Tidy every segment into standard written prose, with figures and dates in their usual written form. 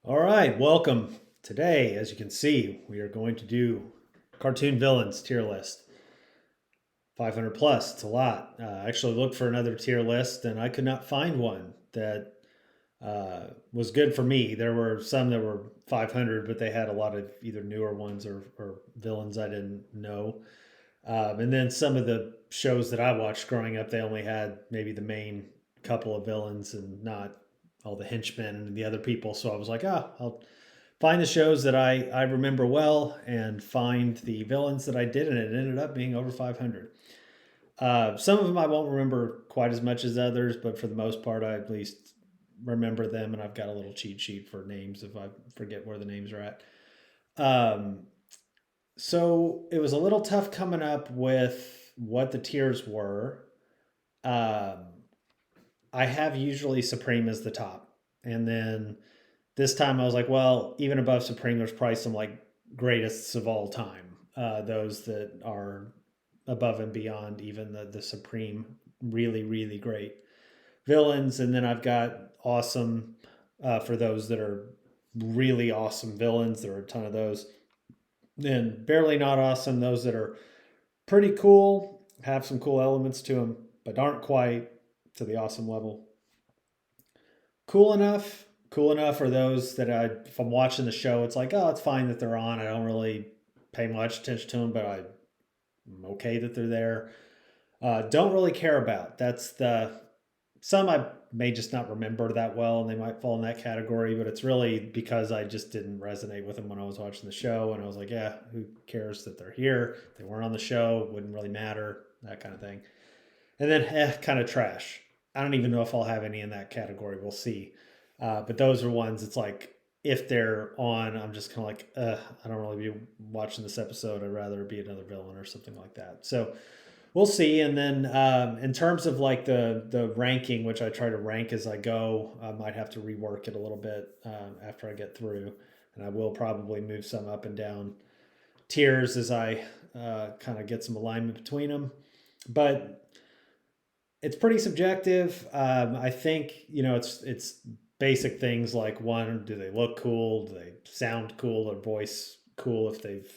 All right, welcome. Today, as you can see, we are going to do cartoon villains tier list. 500 plus, it's a lot. I actually looked for another tier list and I could not find one that was good for me. There were some that were 500, but they had a lot of either newer ones or villains I didn't know. And then some of the shows that I watched growing up, they only had maybe the main couple of villains and not all the henchmen and the other people. So I was like, I'll find the shows that I remember well and find the villains that I did, and it ended up being over 500. Some of them I won't remember quite as much as others, but for the most part, I at least remember them, and I've got a little cheat sheet for names if I forget where the names are at. Um, so it was a little tough coming up with what the tiers were. Um, I have usually Supreme as the top, and then this time I was like, well, even above Supreme, there's probably some like greatest of all time. Those that are above and beyond even the Supreme, really, really great villains. And then I've got awesome for those that are really awesome villains. There are a ton of those. Then barely not awesome, those that are pretty cool, have some cool elements to them, but aren't quite to the awesome level. Cool enough are those that if I'm watching the show, it's like, oh, it's fine that they're on. I don't really pay much attention to them, but I'm okay that they're there. Don't really care about. That's the some I may just not remember that well, and they might fall in that category. But it's really because I just didn't resonate with them when I was watching the show, and I was like, yeah, who cares that they're here? They weren't on the show, wouldn't really matter, that kind of thing. And then kind of trash. I don't even know if I'll have any in that category. We'll see. But those are ones. It's like if they're on, I'm just kind of like, I don't really be watching this episode. I'd rather be another villain or something like that. So we'll see. And then in terms of like the ranking, which I try to rank as I go, I might have to rework it a little bit after I get through, and I will probably move some up and down tiers as I kind of get some alignment between them. But it's pretty subjective. I think it's basic things like one, do they look cool? Do they sound cool? Their voice cool if they've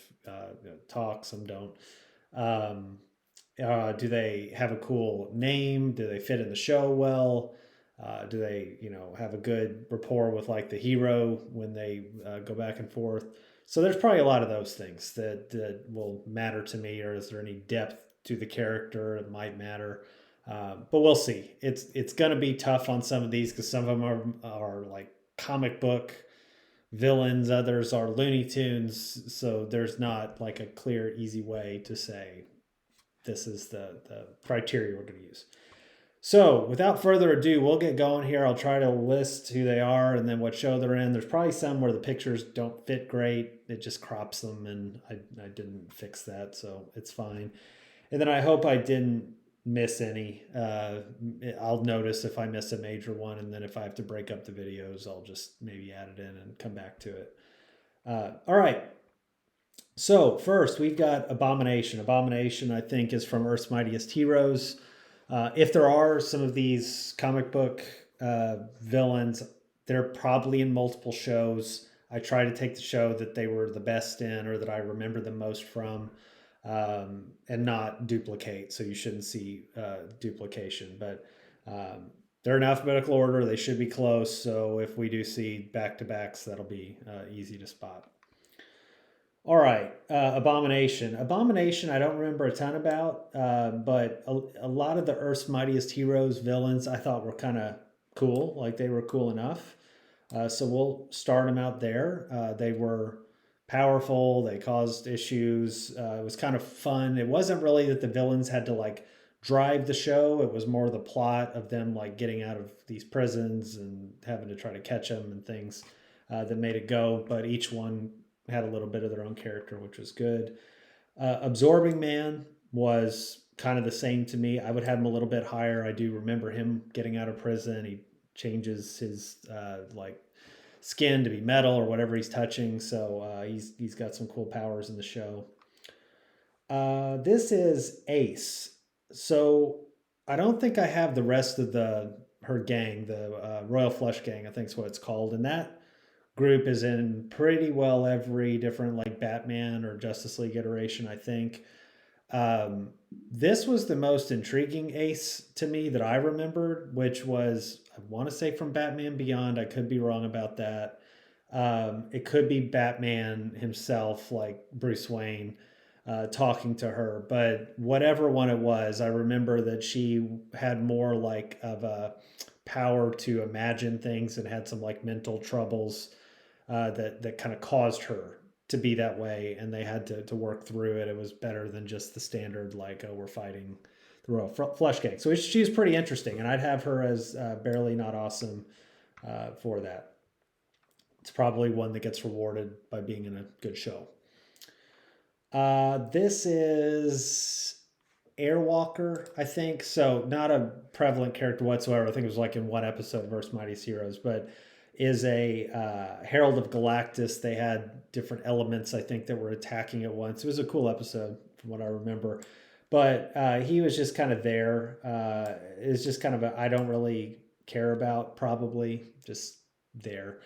talk. Some don't. Um, do they have a cool name? Do they fit in the show well? Do they have a good rapport with like the hero when they go back and forth? So there's probably a lot of those things that will matter to me. Or is there any depth to the character that might matter? But we'll see. It's gonna be tough on some of these because some of them are like comic book villains, others are Looney Tunes. So there's not like a clear, easy way to say this is the criteria we're going to use. So without further ado, we'll get going here. I'll try to list who they are and then what show they're in. There's probably some where the pictures don't fit great. It just crops them, and I didn't fix that, so it's fine. And then I hope I didn't miss any. I'll notice if I miss a major one, and then if I have to break up the videos, I'll just maybe add it in and come back to it. All right. So first, we've got Abomination. Abomination, I think, is from Earth's Mightiest Heroes. If there are some of these comic book villains, they're probably in multiple shows. I try to take the show that they were the best in or that I remember the most from, and not duplicate. So you shouldn't see duplication. But they're in alphabetical order. They should be close. So if we do see back to backs, that'll be easy to spot. All right, Abomination. Abomination, I don't remember a ton about, but a lot of the Earth's Mightiest Heroes villains I thought were kind of cool. Like they were cool enough. So we'll start them out there. They were powerful. They caused issues. It was kind of fun. It wasn't really that the villains had to like drive the show. It was more the plot of them like getting out of these prisons and having to try to catch them and things that made it go. But each one had a little bit of their own character, which was good. Absorbing Man was kind of the same to me. I would have him a little bit higher. I do remember him getting out of prison. He changes his like skin to be metal or whatever he's touching. So he's got some cool powers in the show. This is Ace. So I don't think I have the rest of the her gang, the Royal Flush Gang, I think is what it's called, and that group is in pretty well every different like Batman or Justice League iteration, I think. Um, this was the most intriguing Ace to me that I remembered, which was, I want to say, from Batman Beyond. I could be wrong about that. It could be Batman himself, like Bruce Wayne, talking to her. But whatever one it was, I remember that she had more like of a power to imagine things and had some like mental troubles that kind of caused her to be that way, and they had to work through it. It was better than just the standard like, oh, we're fighting the Royal Flush Gang. So she's pretty interesting, and I'd have her as barely not awesome for that. It's probably one that gets rewarded by being in a good show. This is Airwalker, I think. So not a prevalent character whatsoever. I think it was like in one episode versus Mightiest Heroes, but is a Herald of Galactus. They had different elements, I think, that were attacking at once. It was a cool episode from what I remember. But he was just kind of there. It's just kind of a I don't really care about, probably just there.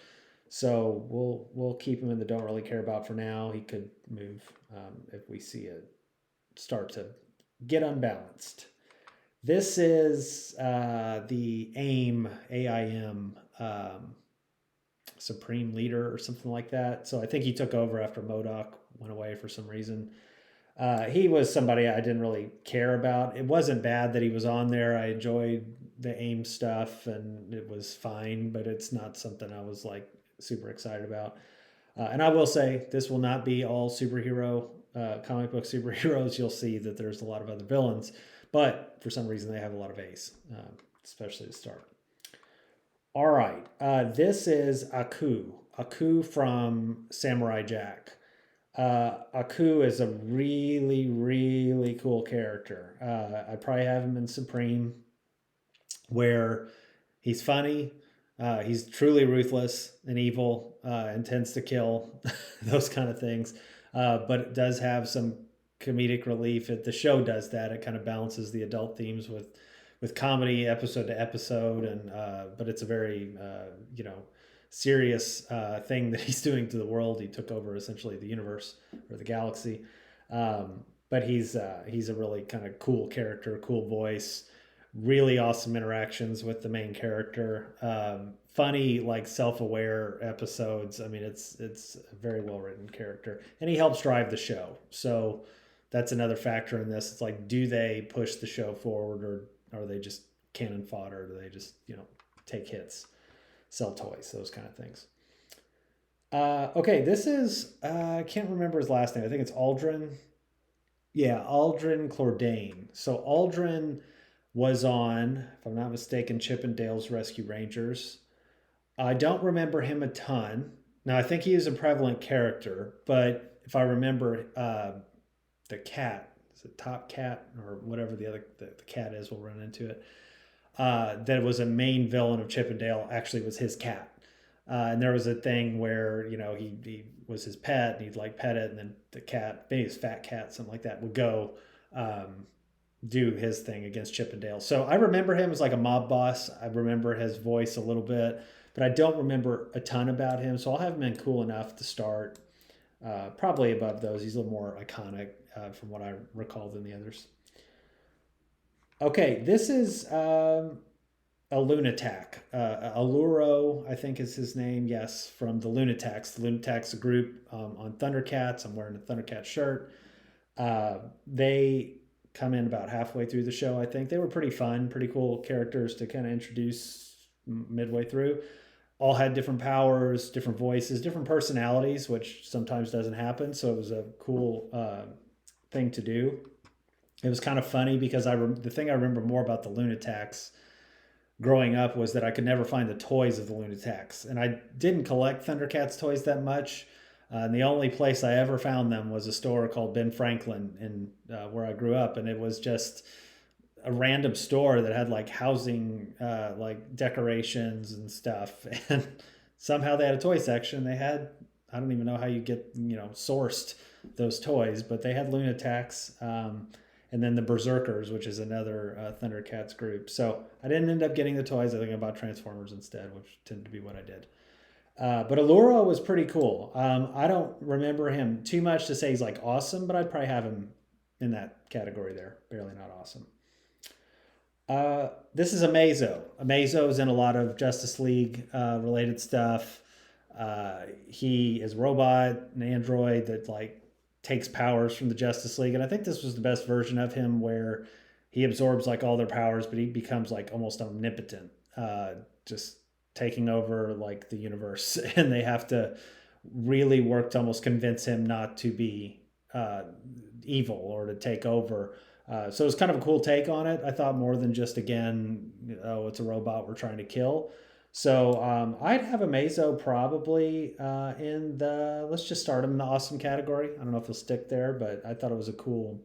So we'll keep him in the don't really care about for now. He could move if we see it start to get unbalanced. This is the AIM Supreme Leader or something like that. So I think he took over after MODOK went away for some reason. He was somebody I didn't really care about. It wasn't bad that he was on there. I enjoyed the AIM stuff and it was fine, but it's not something I was like super excited about. And I will say this will not be all superhero comic book superheroes. You'll see that there's a lot of other villains, but for some reason they have a lot of Ace, especially to start. All right, this is Aku. Aku from Samurai Jack. Aku is a really, really cool character. I probably have him in Supreme, where he's funny, he's truly ruthless and evil, and tends to kill, those kind of things. But it does have some comedic relief. The show does that. It kind of balances the adult themes with comedy episode to episode, and but it's a very serious thing that he's doing to the world. He took over essentially the universe or the galaxy. But he's a really kind of cool character, cool voice, really awesome interactions with the main character. Funny, like self-aware episodes. I mean, it's a very well written character, and he helps drive the show. So that's another factor in this. It's like, do they push the show forward, or are they just cannon fodder? Do they just take hits, sell toys, those kind of things? Okay, this is I can't remember his last name. I think it's Aldrin. Yeah, Aldrin Clordane. So Aldrin was on, if I'm not mistaken, Chip and Dale's Rescue Rangers. I don't remember him a ton. Now, I think he is a prevalent character, but if I remember, the cat, is it Top Cat or whatever the cat is, we'll run into it. That was a main villain of Chip and Dale, actually was his cat. And there was a thing where, he was his pet and he'd like pet it, and then the cat, maybe his fat cat, something like that, would go do his thing against Chip and Dale. So I remember him as like a mob boss. I remember his voice a little bit, but I don't remember a ton about him. So I'll have him in cool enough to start. Probably above those. He's a little more iconic from what I recall than the others. Okay, this is a Lunatac. Aluro, I think is his name. Yes, from the Lunatacs. The Lunatacs, a group on Thundercats. I'm wearing a Thundercat shirt. They come in about halfway through the show, I think. They were pretty fun, pretty cool characters to kind of introduce midway through. All had different powers, different voices, different personalities, which sometimes doesn't happen. So it was a cool thing to do. It was kind of funny because the thing I remember more about the Lunatacs growing up was that I could never find the toys of the Lunatacs. And I didn't collect Thundercats toys that much. And the only place I ever found them was a store called Ben Franklin in where I grew up. And it was just a random store that had like housing, like decorations and stuff. And somehow they had a toy section. They had, I don't even know how you get, sourced those toys, but they had Lunatacs. And then the Berserkers, which is another Thundercats group. So I didn't end up getting the toys. I think I bought Transformers instead, which tended to be what I did. But Allura was pretty cool. I don't remember him too much to say he's like awesome, but I'd probably have him in that category there. Barely not awesome. This is Amazo. Amazo is in a lot of Justice League related stuff. He is a robot, an android that like takes powers from the Justice League, and I think this was the best version of him where he absorbs like all their powers, but he becomes like almost omnipotent, just taking over like the universe, and they have to really work to almost convince him not to be evil or to take over. So it's kind of a cool take on it. I thought more than just again, oh, it's a robot we're trying to kill. So I'd have Amazo probably in the, let's just start him in the awesome category. I don't know if he'll stick there, but I thought it was a cool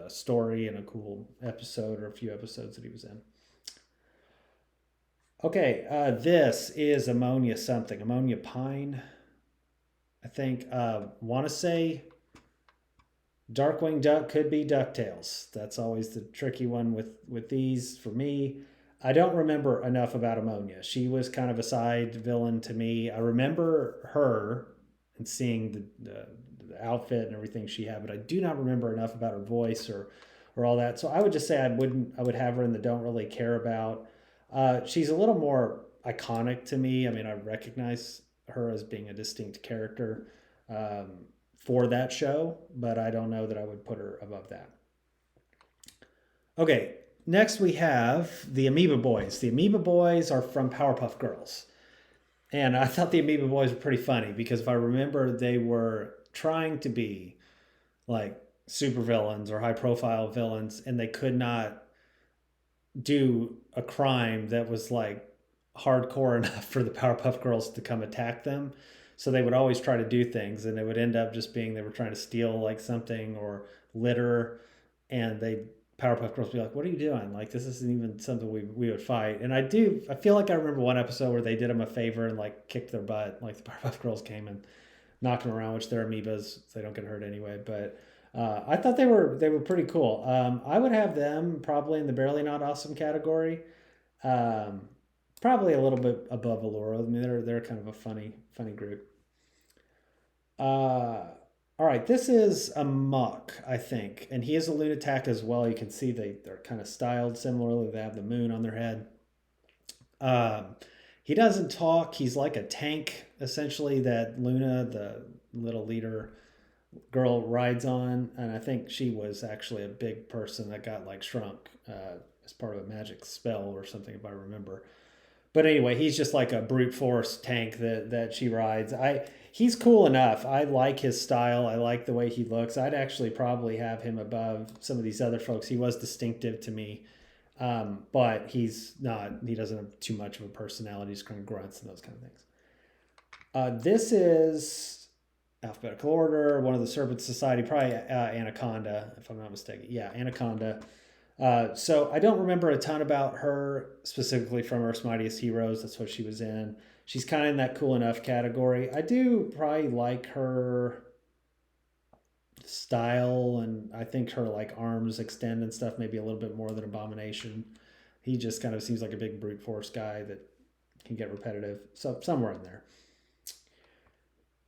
story and a cool episode or a few episodes that he was in. Okay, this is Ammonia something. Ammonia Pine, I think. Want to say Darkwing Duck could be DuckTales. That's always the tricky one with these for me. I don't remember enough about Ammonia. She was kind of a side villain to me. I remember her and seeing the outfit and everything she had, but I do not remember enough about her voice or all that. So I would just say I would have her in the don't really care about. She's a little more iconic to me. I mean, I recognize her as being a distinct character. For that show, but I don't know that I would put her above that. Okay, next we have the Amoeba Boys. The Amoeba Boys are from Powerpuff Girls. And I thought the Amoeba Boys were pretty funny because if I remember, they were trying to be like super villains or high profile villains, and they could not do a crime that was like hardcore enough for the Powerpuff Girls to come attack them. So they would always try to do things, and it would end up just being they were trying to steal like something or litter, and they Powerpuff Girls would be like, "What are you doing? Like this isn't even something we would fight." And I feel like I remember one episode where they did them a favor and like kicked their butt. Like the Powerpuff Girls came and knocked them around, which they're amoebas, so they don't get hurt anyway. But I thought they were pretty cool. I would have them probably in the barely not awesome category. Um, Probably a little bit above Allura. I mean, they're kind of a funny group. All right, this is Amok, I think, and he is a lunatic as well. You can see they're kind of styled similarly. They have the moon on their head. He doesn't talk. He's like a tank, essentially, that Luna, the little leader girl, rides on, and I think she was actually a big person that got like shrunk as part of a magic spell or something, if I remember. But anyway, he's just like a brute force tank that she rides. He's cool enough. I like his style. I like the way he looks. I'd actually probably have him above some of these other folks. He was distinctive to me, but he's not. He doesn't have too much of a personality. He's kind of grunts and those kind of things. This is alphabetical order. One of the Serpent Society, probably Anaconda, if I'm not mistaken. Yeah, Anaconda. So I don't remember a ton about her specifically from Earth's Mightiest Heroes. That's what she was in. She's kind of in that cool enough category. I do probably like her style, and I think her like arms extend and stuff maybe a little bit more than Abomination. He just kind of seems like a big brute force guy that can get repetitive. So somewhere in there.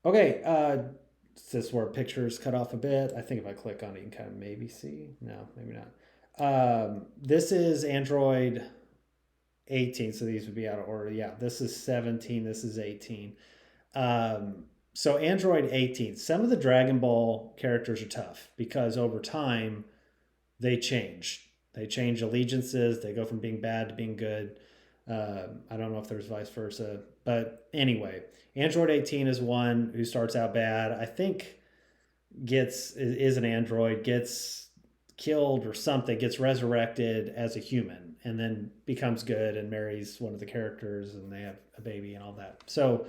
Okay, this is where pictures cut off a bit. I think if I click on it, you can kind of maybe see. No, maybe not. This is Android 18, so these would be out of order. Yeah, this is 17, this is 18. So Android 18, some of the Dragon Ball characters are tough because over time they change. They change allegiances, they go from being bad to being good. I don't know if there's vice versa, but anyway, Android 18 is one who starts out bad. I think is an android, gets killed or something, gets resurrected as a human, and then becomes good and marries one of the characters, and they have a baby and all that. So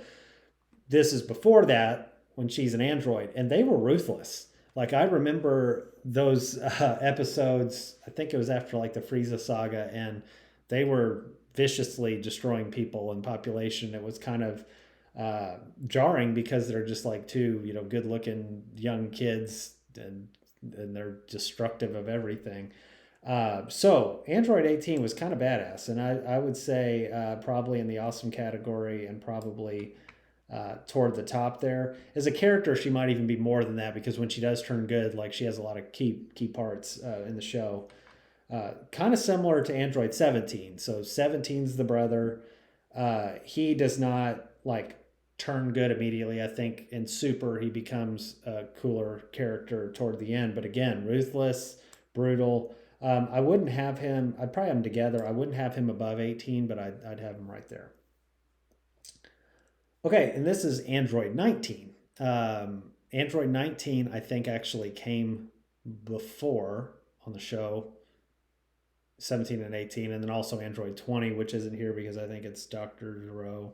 this is before that when she's an android, and they were ruthless. Like I remember those episodes. I think it was after like the Frieza saga, and they were viciously destroying people and population. It was kind of jarring because they're just like two, good looking young kids, and they're destructive of everything. So Android 18 was kind of badass, and I would say probably in the awesome category, and probably toward the top there. As a character, she might even be more than that because when she does turn good, like she has a lot of key parts in the show. Kind of similar to Android 17. So 17's the brother. He does not like turn good immediately. I think in Super he becomes a cooler character toward the end. But again, ruthless, brutal. I wouldn't have him. I'd probably have him together. I wouldn't have him above 18, but I'd have him right there. Okay, and this is Android 19. Android 19, I think, actually came before on the show 17 and 18, and then also Android 20, which isn't here because I think it's Dr. Gero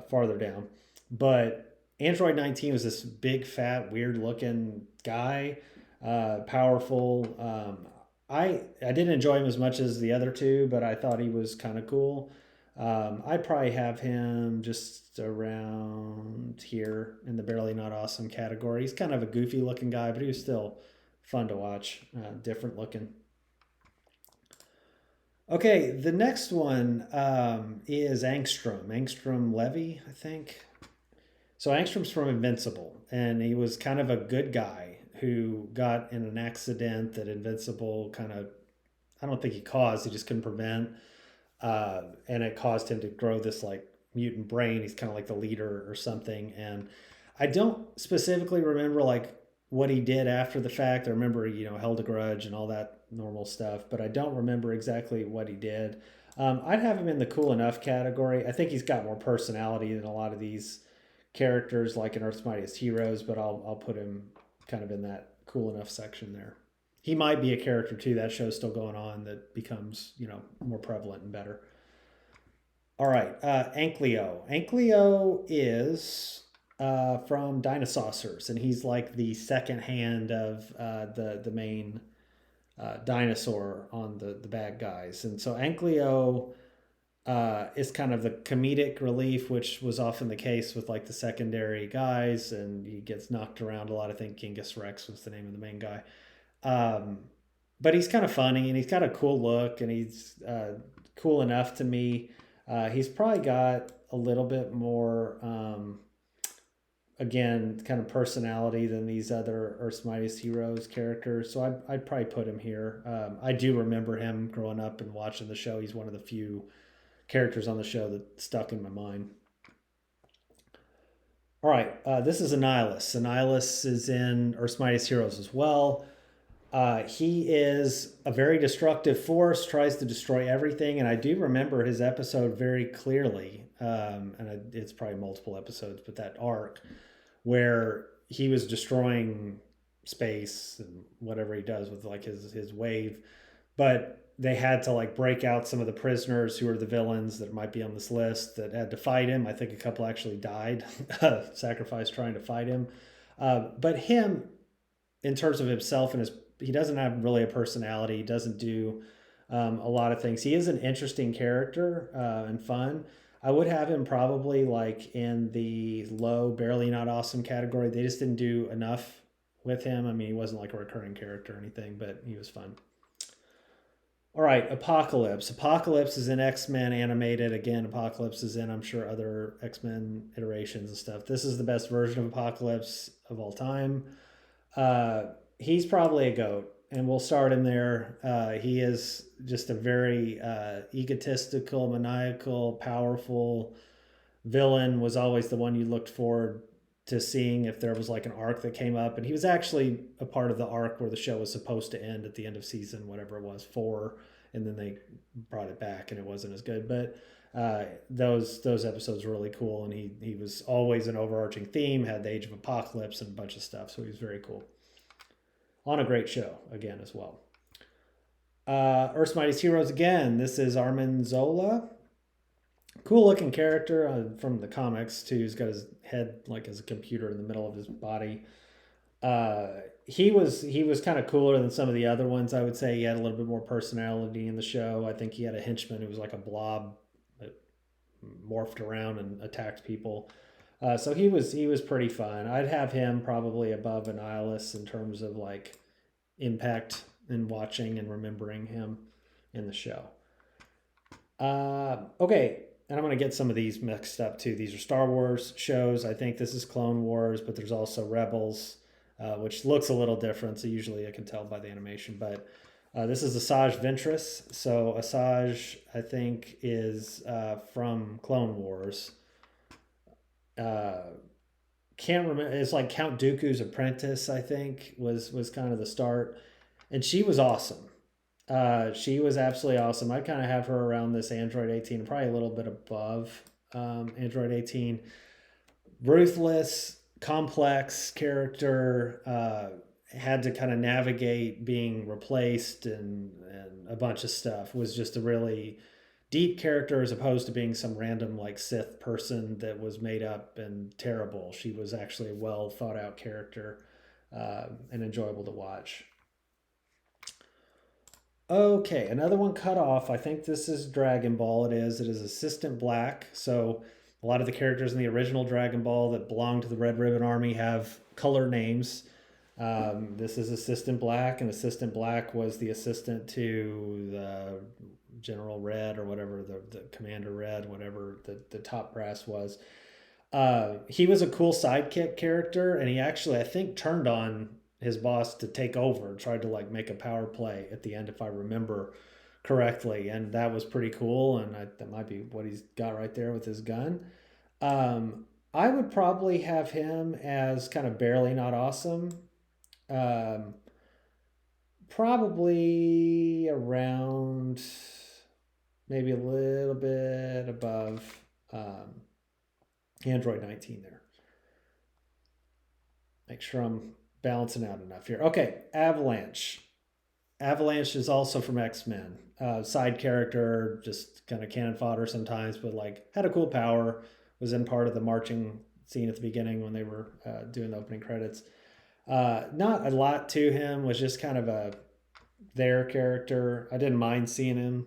farther down. But Android 19 was this big, fat, weird looking guy, powerful. I didn't enjoy him as much as the other two, but I thought he was kind of cool. I'd probably have him just around here in the barely not awesome category. He's kind of a goofy looking guy, but he was still fun to watch, different looking. Okay, the next one is Angstrom. Angstrom Levy, I think. So Angstrom's from Invincible, and he was kind of a good guy who got in an accident that Invincible kind of, I don't think he caused, he just couldn't prevent. And it caused him to grow this like mutant brain. He's kind of like the leader or something. And I don't specifically remember like what he did after the fact. I remember, held a grudge and all that normal stuff, but I don't remember exactly what he did. I'd have him in the cool enough category. I think he's got more personality than a lot of these characters like in Earth's Mightiest Heroes, but I'll put him kind of in that cool enough section there. He might be a character too. That show's still going on that becomes, more prevalent and better. All right, Ankleo. Ankleo is from Dinosaurs, and he's like the second hand of the main dinosaur on the bad guys. And so Ankleo is kind of the comedic relief, which was often the case with like the secondary guys, and he gets knocked around a lot. I think Genghis Rex was the name of the main guy. But he's kind of funny and he's got a cool look and he's cool enough to me. He's probably got a little bit more, again, kind of personality than these other Earth's Mightiest Heroes characters. So I'd probably put him here. I do remember him growing up and watching the show. He's one of the few characters on the show that stuck in my mind. All right, this is Annihilus. Annihilus is in Earth's Mightiest Heroes as well. He is a very destructive force, tries to destroy everything, and I do remember his episode very clearly, and it's probably multiple episodes, but that arc where he was destroying space and whatever he does with like his wave, but they had to like break out some of the prisoners who are the villains that might be on this list that had to fight him. I think a couple actually died, sacrificed trying to fight him. But him, in terms of himself and he doesn't have really a personality. He doesn't do a lot of things. He is an interesting character and fun. I would have him probably like in the low, barely not awesome category. They just didn't do enough with him. I mean, he wasn't like a recurring character or anything, but he was fun. All right, Apocalypse. Apocalypse is in X-Men animated. Again, Apocalypse is in, I'm sure, other X-Men iterations and stuff. This is the best version of Apocalypse of all time. He's probably a GOAT, and we'll start him there. He is just a very egotistical, maniacal, powerful villain. Was always the one you looked forward to seeing if there was like an arc that came up. And he was actually a part of the arc where the show was supposed to end at the end of season, whatever it was, 4, and then they brought it back and it wasn't as good. But those episodes were really cool, and he was always an overarching theme, had the Age of Apocalypse and a bunch of stuff, so he was very cool. On a great show, again, as well. Earth's Mightiest Heroes, again, this is Arnim Zola. Cool looking character from the comics, too. He's got his head like as a computer in the middle of his body. He was kind of cooler than some of the other ones, I would say. He had a little bit more personality in the show. I think he had a henchman who was like a blob that morphed around and attacked people. So he was pretty fun. I'd have him probably above Annihilus in terms of like impact and watching and remembering him in the show. Okay, and I'm going to get some of these mixed up too. These are Star Wars shows. I think this is Clone Wars, but there's also Rebels, which looks a little different. So usually I can tell by the animation. But this is Asajj Ventress. So Asajj, I think, is from Clone Wars. Can't remember. It's like Count Dooku's apprentice. I think was kind of the start, and she was awesome. She was absolutely awesome. I kind of have her around this Android 18, probably a little bit above Android 18. Ruthless, complex character. Had to kind of navigate being replaced and a bunch of stuff. Was just a really deep character as opposed to being some random like Sith person that was made up and terrible. She was actually a well thought out character and enjoyable to watch. Okay, another one cut off. I think this is Dragon Ball. It is. It is Assistant Black. So a lot of the characters in the original Dragon Ball that belong to the Red Ribbon Army have color names. This is Assistant Black, and Assistant Black was the assistant to the General Red or whatever, the Commander Red, whatever the top brass was. He was a cool sidekick character, and he actually, I think, turned on his boss to take over, tried to like make a power play at the end, if I remember correctly, and that was pretty cool. And that might be what he's got right there with his gun. I would probably have him as kind of barely not awesome. Probably around maybe a little bit above Android 19 there. Make sure I'm balancing out enough here. Okay, Avalanche. Avalanche is also from X-Men. Side character, just kind of cannon fodder sometimes, but like had a cool power. Was in part of the marching scene at the beginning when they were doing the opening credits. Not a lot to him. Was just kind of a their character. I didn't mind seeing him,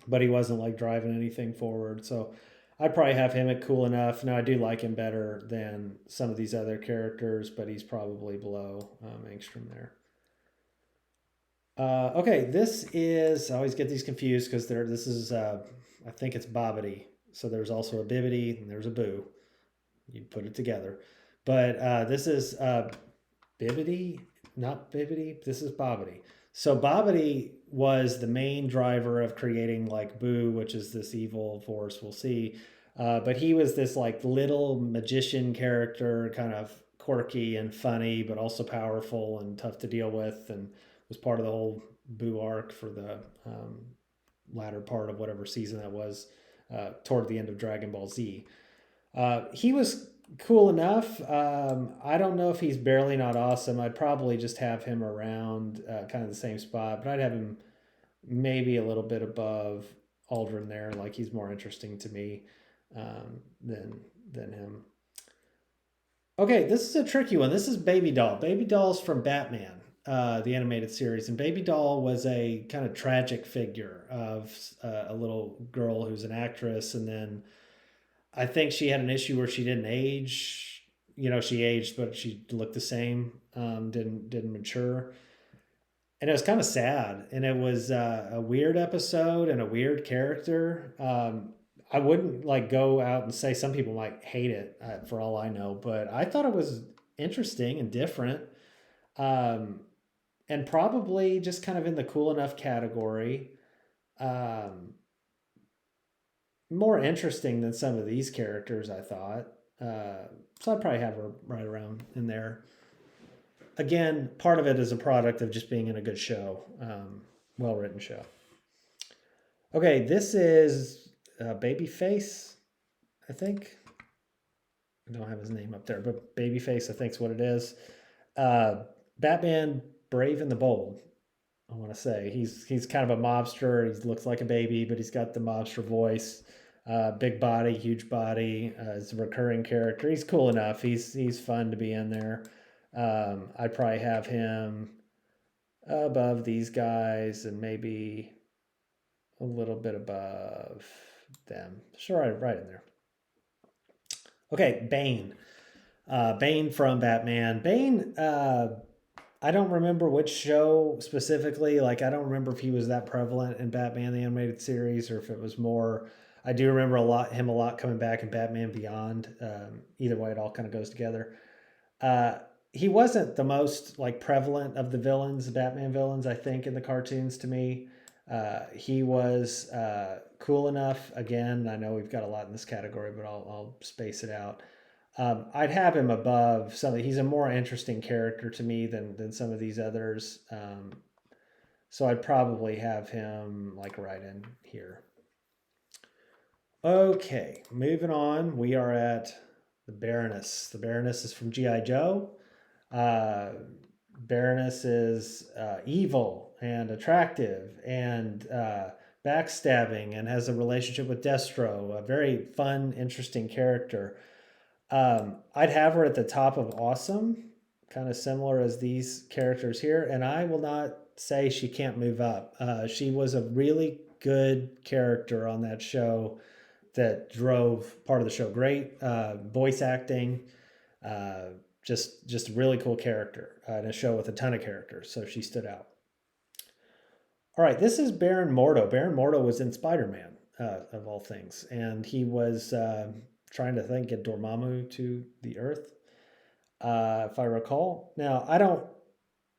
but he wasn't like driving anything forward. So I'd probably have him at cool enough. Now I do like him better than some of these other characters, but he's probably below Angstrom there. Okay, this is, I always get these confused because this is, I think it's Bobbity. So there's also a Bibbidi and there's a Boo. You put it together. But this is Bibbidi, not Bibbidi. This is Bobbity. So Bobbity was the main driver of creating like Boo, which is this evil force we'll see. But he was this like little magician character, kind of quirky and funny, but also powerful and tough to deal with, and was part of the whole Boo arc for the latter part of whatever season that was, toward the end of Dragon Ball Z. He was cool enough. I don't know if he's barely not awesome. I'd probably just have him around kind of the same spot, but I'd have him maybe a little bit above Aldrin there. Like he's more interesting to me than him. Okay, this is a tricky one. This is Baby Doll. Baby Doll's from Batman, the animated series, and Baby Doll was a kind of tragic figure of a little girl who's an actress, and then I think she had an issue where she didn't age. You know, she aged, but she looked the same. Didn't mature, and it was kind of sad. And it was a weird episode and a weird character. I wouldn't like go out and say some people might hate it for all I know, but I thought it was interesting and different, and probably just kind of in the cool enough category. More interesting than some of these characters, I thought. So I'd probably have her right around in there. Again, part of it is a product of just being in a good show, well-written show. Okay, this is Babyface, I think. I don't have his name up there, but Babyface, I think is what it is. Batman Brave and the Bold, I want to say. He's kind of a mobster. He looks like a baby, but he's got the mobster voice. Big body, huge body. He's a recurring character. He's cool enough. He's fun to be in there. I'd probably have him above these guys and maybe a little bit above them. Sure, right in there. Okay, Bane. Bane from Batman. Bane, I don't remember which show specifically. Like, I don't remember if he was that prevalent in Batman, the animated series, or if it was more... I do remember him a lot coming back in Batman Beyond. Either way, it all kind of goes together. Uh, he wasn't the most like prevalent of the villains, the Batman villains, I think, in the cartoons to me. He was cool enough. Again, I know we've got a lot in this category, but I'll space it out. I'd have him above some. He's a more interesting character to me than some of these others. So I'd probably have him like right in here. Okay, moving on. We are at the Baroness. The Baroness is from G.I. Joe. Uh, Baroness is evil and attractive and backstabbing and has a relationship with Destro. A very fun, interesting character. I'd have her at the top of awesome, kind of similar as these characters here. And I will not say she can't move up. She was a really good character on that show that drove part of the show. Great voice acting, uh, just a really cool character in a show with a ton of characters. So she stood out. All right, this is Baron Mordo. Baron Mordo was in Spider-Man, of all things, and he was trying to get Dormammu to the Earth, if I recall. Now, I don't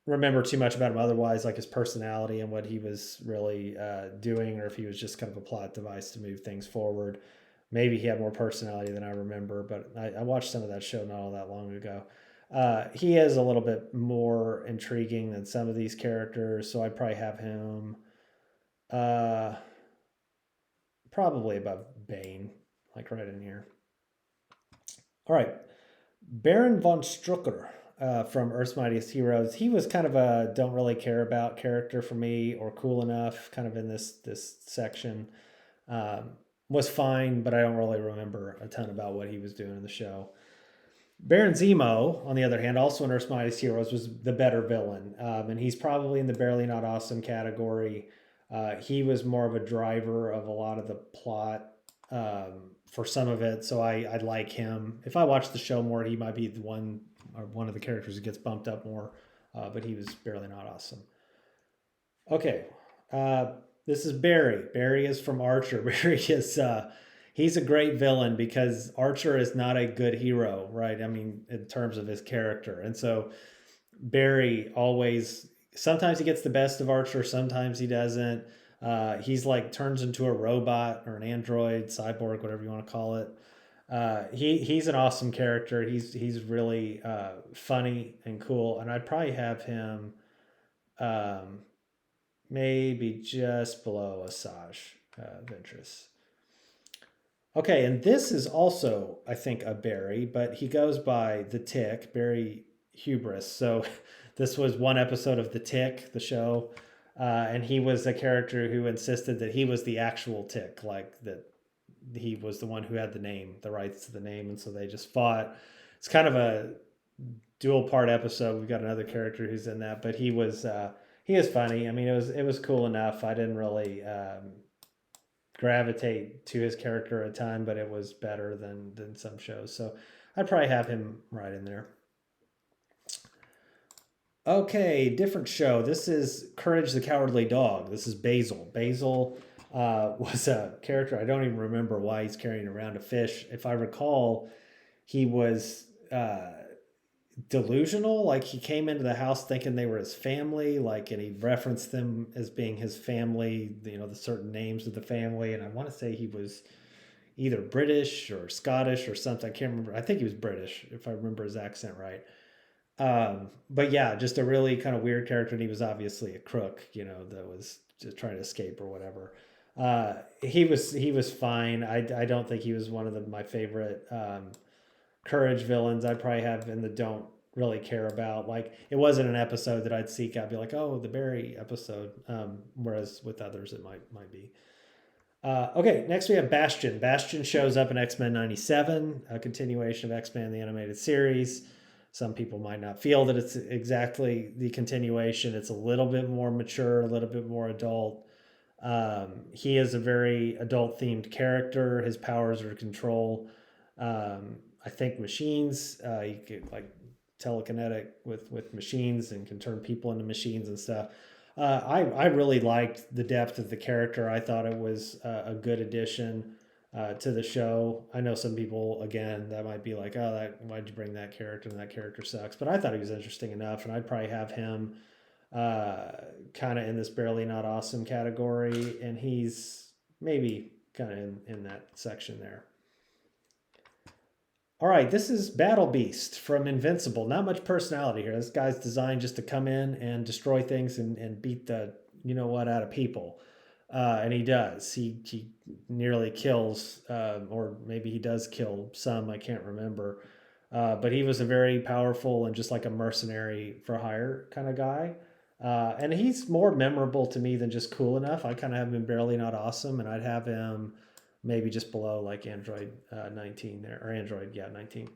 remember too much about him otherwise, like his personality and what he was really doing, or if he was just kind of a plot device to move things forward. Maybe he had more personality than I remember, but I watched some of that show not all that long ago. He is a little bit more intriguing than some of these characters, so I'd probably have him uh, probably above Bane, like right in here. All right, Baron von Strucker from Earth's Mightiest Heroes. He was kind of a don't really care about character for me, or cool enough, kind of in this section. Um, was fine, but I don't really remember a ton about what he was doing in the show. Baron Zemo, on the other hand, also in Earth's Mightiest Heroes, was the better villain, and he's probably in the barely not awesome category. He was more of a driver of a lot of the plot for some of it, so I like him. If I watch the show more, he might be the one or one of the characters who gets bumped up more, but he was barely not awesome. Okay, this is Barry. Barry is from Archer. Barry is he's a great villain because Archer is not a good hero, right? I mean, in terms of his character, and so Barry always sometimes he gets the best of Archer, sometimes he doesn't. He's like turns into a robot or an android, cyborg, whatever you want to call it. He's an awesome character. He's really funny and cool, and I'd probably have him um, maybe just below Asajj Ventress. Okay, and this is also, I think, a Barry, but he goes by the Tick, Barry Hubris. So this was one episode of The Tick, the show, and he was a character who insisted that he was the actual Tick, like that he was the one who had the name, the rights to the name, and so they just fought. It's kind of a dual part episode. We've got another character who's in that, but he is funny. I mean, it was cool enough. I didn't really gravitate to his character at a time, but it was better than some shows. So I'd probably have him right in there. Okay, different show. This is Courage the Cowardly Dog. This is Basil. Basil was a character. I don't even remember why he's carrying around a fish. If I recall, he was delusional. Like he came into the house thinking they were his family, like, and he referenced them as being his family, the certain names of the family. And I want to say he was either British or Scottish or something. I can't remember. I think he was British, if I remember his accent right. But yeah, just a really kind of weird character. And he was obviously a crook, that was just trying to escape or whatever. He was fine. I don't think he was one of my favorite Courage villains. I'd probably have in the don't really care about. Like it wasn't an episode that I'd seek out, be like, oh, the Barry episode. Whereas with others it might be. Okay, next we have Bastion. Bastion shows up in X-Men 97, a continuation of X-Men the animated series. Some people might not feel that it's exactly the continuation. It's a little bit more mature, a little bit more adult. He is a very adult themed character. His powers are to control, I think, machines. He could like telekinetic with machines and can turn people into machines and stuff. I really liked the depth of the character. I thought it was a good addition. to the show. I know some people, again, that might be like, oh, why'd you bring that character? And that character sucks. But I thought he was interesting enough, and I'd probably have him uh, kind of in this barely not awesome category, and he's maybe kind of in that section there. All right, this is Battle Beast from Invincible. Not much personality here. This guy's designed just to come in and destroy things and beat the you know what out of people. And he does. He nearly kills, or maybe he does kill some. I can't remember. But he was a very powerful and just like a mercenary for hire kind of guy. And he's more memorable to me than just cool enough. I kind of have him barely not awesome, and I'd have him maybe just below like Android 19 there, or Android, yeah, 19.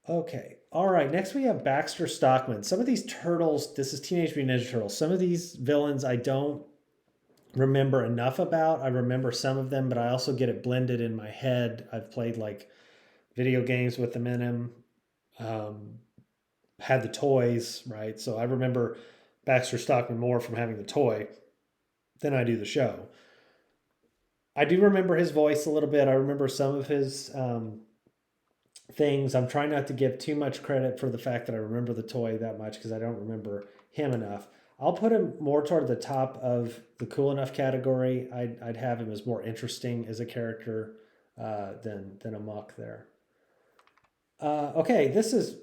Okay. All right. Next we have Baxter Stockman. Some of these turtles, this is Teenage Mutant Ninja Turtles. Some of these villains I don't remember enough about. I remember some of them, but I also get it blended in my head. I've played like video games with them in them, um, had the toys, right? So I remember Baxter Stockman more from having the toy than I do the show. I do remember his voice a little bit. I remember some of his things. I'm trying not to give too much credit for the fact that I remember the toy that much because I don't remember him enough. I'll put him more toward the top of the cool enough category. I'd have him as more interesting as a character than a muck there. Okay, this is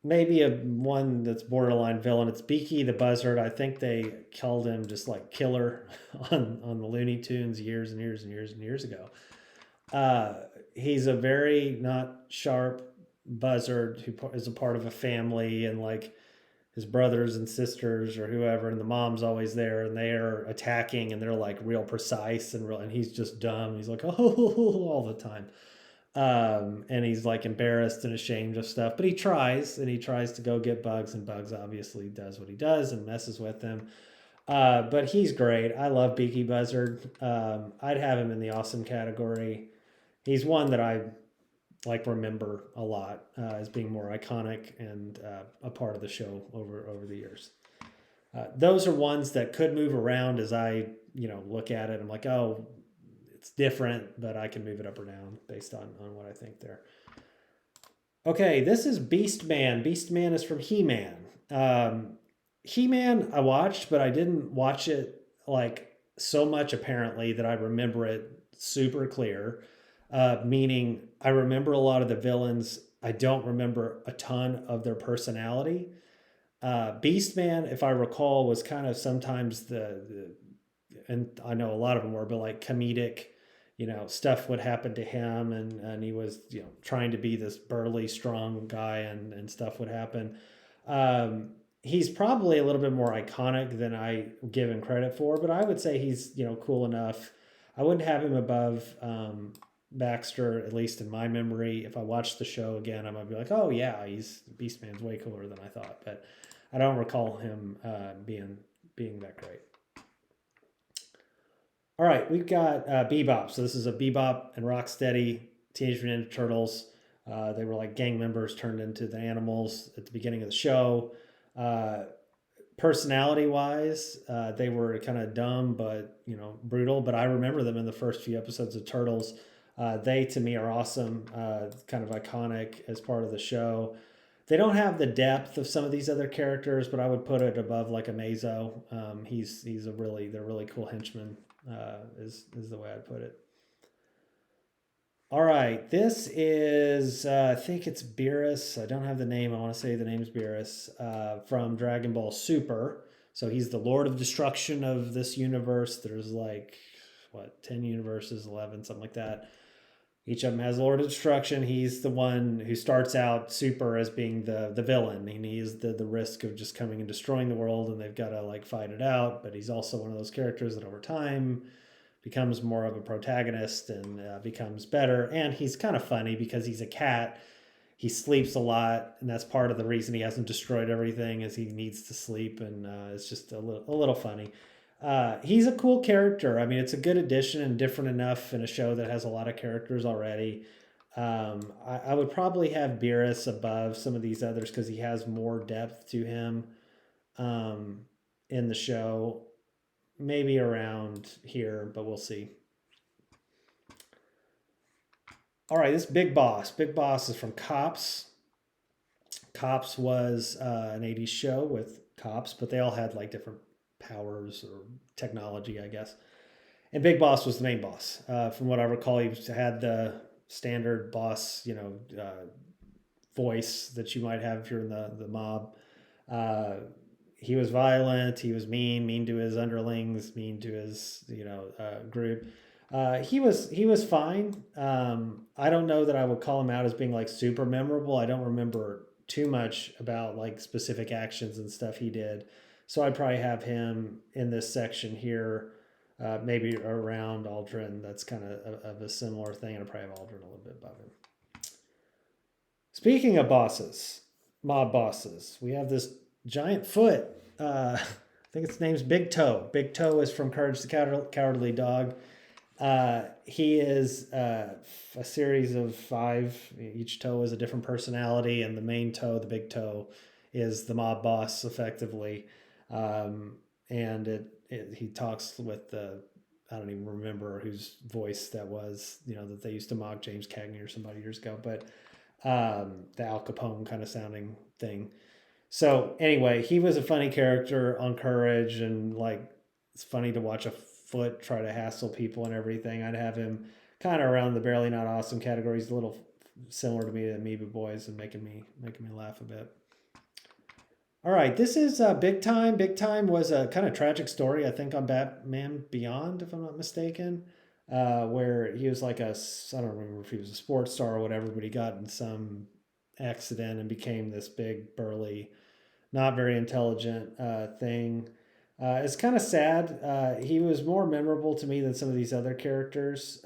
maybe a one that's borderline villain. It's Beaky the Buzzard. I think they called him just like Killer on the Looney Tunes years and years and years and years ago. He's a very not sharp buzzard who is a part of a family, and like his brothers and sisters or whoever, and the mom's always there, and they are attacking, and they're like real precise and real, and he's just dumb. He's like, oh, all the time. And he's like embarrassed and ashamed of stuff, but he tries, and he tries to go get Bugs, and Bugs obviously does what he does and messes with him. But he's great. I love Beaky Buzzard. I'd have him in the awesome category. He's one that I like remember a lot as being more iconic and a part of the show over the years. Those are ones that could move around as I look at it. I'm like, oh, it's different, but I can move it up or down based on what I think there. Okay, this is Beastman. Beastman is from He-Man. He-Man I watched, but I didn't watch it like so much apparently that I remember it super clear. Meaning I remember a lot of the villains. I don't remember a ton of their personality. Beastman, if I recall, was kind of sometimes and I know a lot of them were, but like comedic, stuff would happen to him, and he was, trying to be this burly, strong guy, and stuff would happen. He's probably a little bit more iconic than I give him credit for, but I would say he's, cool enough. I wouldn't have him above Baxter, at least in my memory. If I watched the show again, I might be like, oh yeah, Beastman's way cooler than I thought, but I don't recall him being that great. All right, we've got Bebop. So this is a Bebop and Rocksteady Teenage Mutant Ninja Turtles. They were like gang members turned into the animals at the beginning of the show. Personality wise, they were kind of dumb, but brutal. But I remember them in the first few episodes of Turtles. They to me are awesome, kind of iconic as part of the show. They don't have the depth of some of these other characters, but I would put it above like Amazo. They're really cool henchmen. Is the way I'd put it. All right, this is I think it's Beerus. I don't have the name. I want to say the name's Beerus from Dragon Ball Super. So he's the Lord of Destruction of this universe. There's like 10 universes, 11, something like that. Each of them has Lord of Destruction. He's the one who starts out Super as being the villain, and he's the risk of just coming and destroying the world, and they've got to like fight it out. But he's also one of those characters that over time becomes more of a protagonist and becomes better. And he's kind of funny because he's a cat. He sleeps a lot, and that's part of the reason he hasn't destroyed everything, is he needs to sleep, and it's just a little funny. He's a cool character. I mean, it's a good addition and different enough in a show that has a lot of characters already. I would probably have Beerus above some of these others because he has more depth to him in the show. Maybe around here, but we'll see. All right, this Big Boss. Big Boss is from Cops. Cops was an 80s show with cops, but they all had like different powers or technology, I guess. And Big Boss was the main boss. From what I recall, he had the standard boss, voice that you might have if you're in the mob. Uh, he was violent. He was mean to his underlings, mean to his group. He was fine. I don't know that I would call him out as being like super memorable. I don't remember too much about like specific actions and stuff he did. So I'd probably have him in this section here, maybe around Aldrin. That's kind of a similar thing. And I'd probably have Aldrin a little bit above him. Speaking of bosses, mob bosses, we have this giant foot. I think its name's Big Toe. Big Toe is from Courage the Cowardly Dog. He is a series of 5. Each toe is a different personality, and the main toe, the Big Toe, is the mob boss, effectively. And he talks with I don't even remember whose voice that was, that they used to mock James Cagney or somebody years ago, but the Al Capone kind of sounding thing. So anyway, he was a funny character on Courage, and like it's funny to watch a foot try to hassle people and everything. I'd have him kind of around the barely not awesome category. He's a little similar to me to Amoeba Boys and making me laugh a bit. All right, this is Big Time. Big Time was a kind of tragic story, I think, on Batman Beyond, if I'm not mistaken, where he was like I don't remember if he was a sports star or whatever, but he got in some accident and became this big, burly, not very intelligent thing. It's kind of sad. He was more memorable to me than some of these other characters.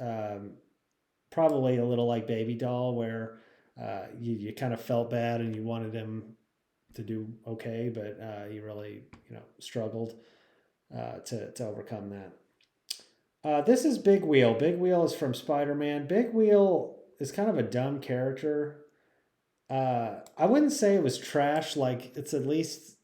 Probably a little like Baby Doll, where you kind of felt bad and you wanted him to do okay, but he really struggled to overcome that. This is Big Wheel. Big Wheel is from Spider-Man. Big Wheel is kind of a dumb character. I wouldn't say it was trash. Like, it's at least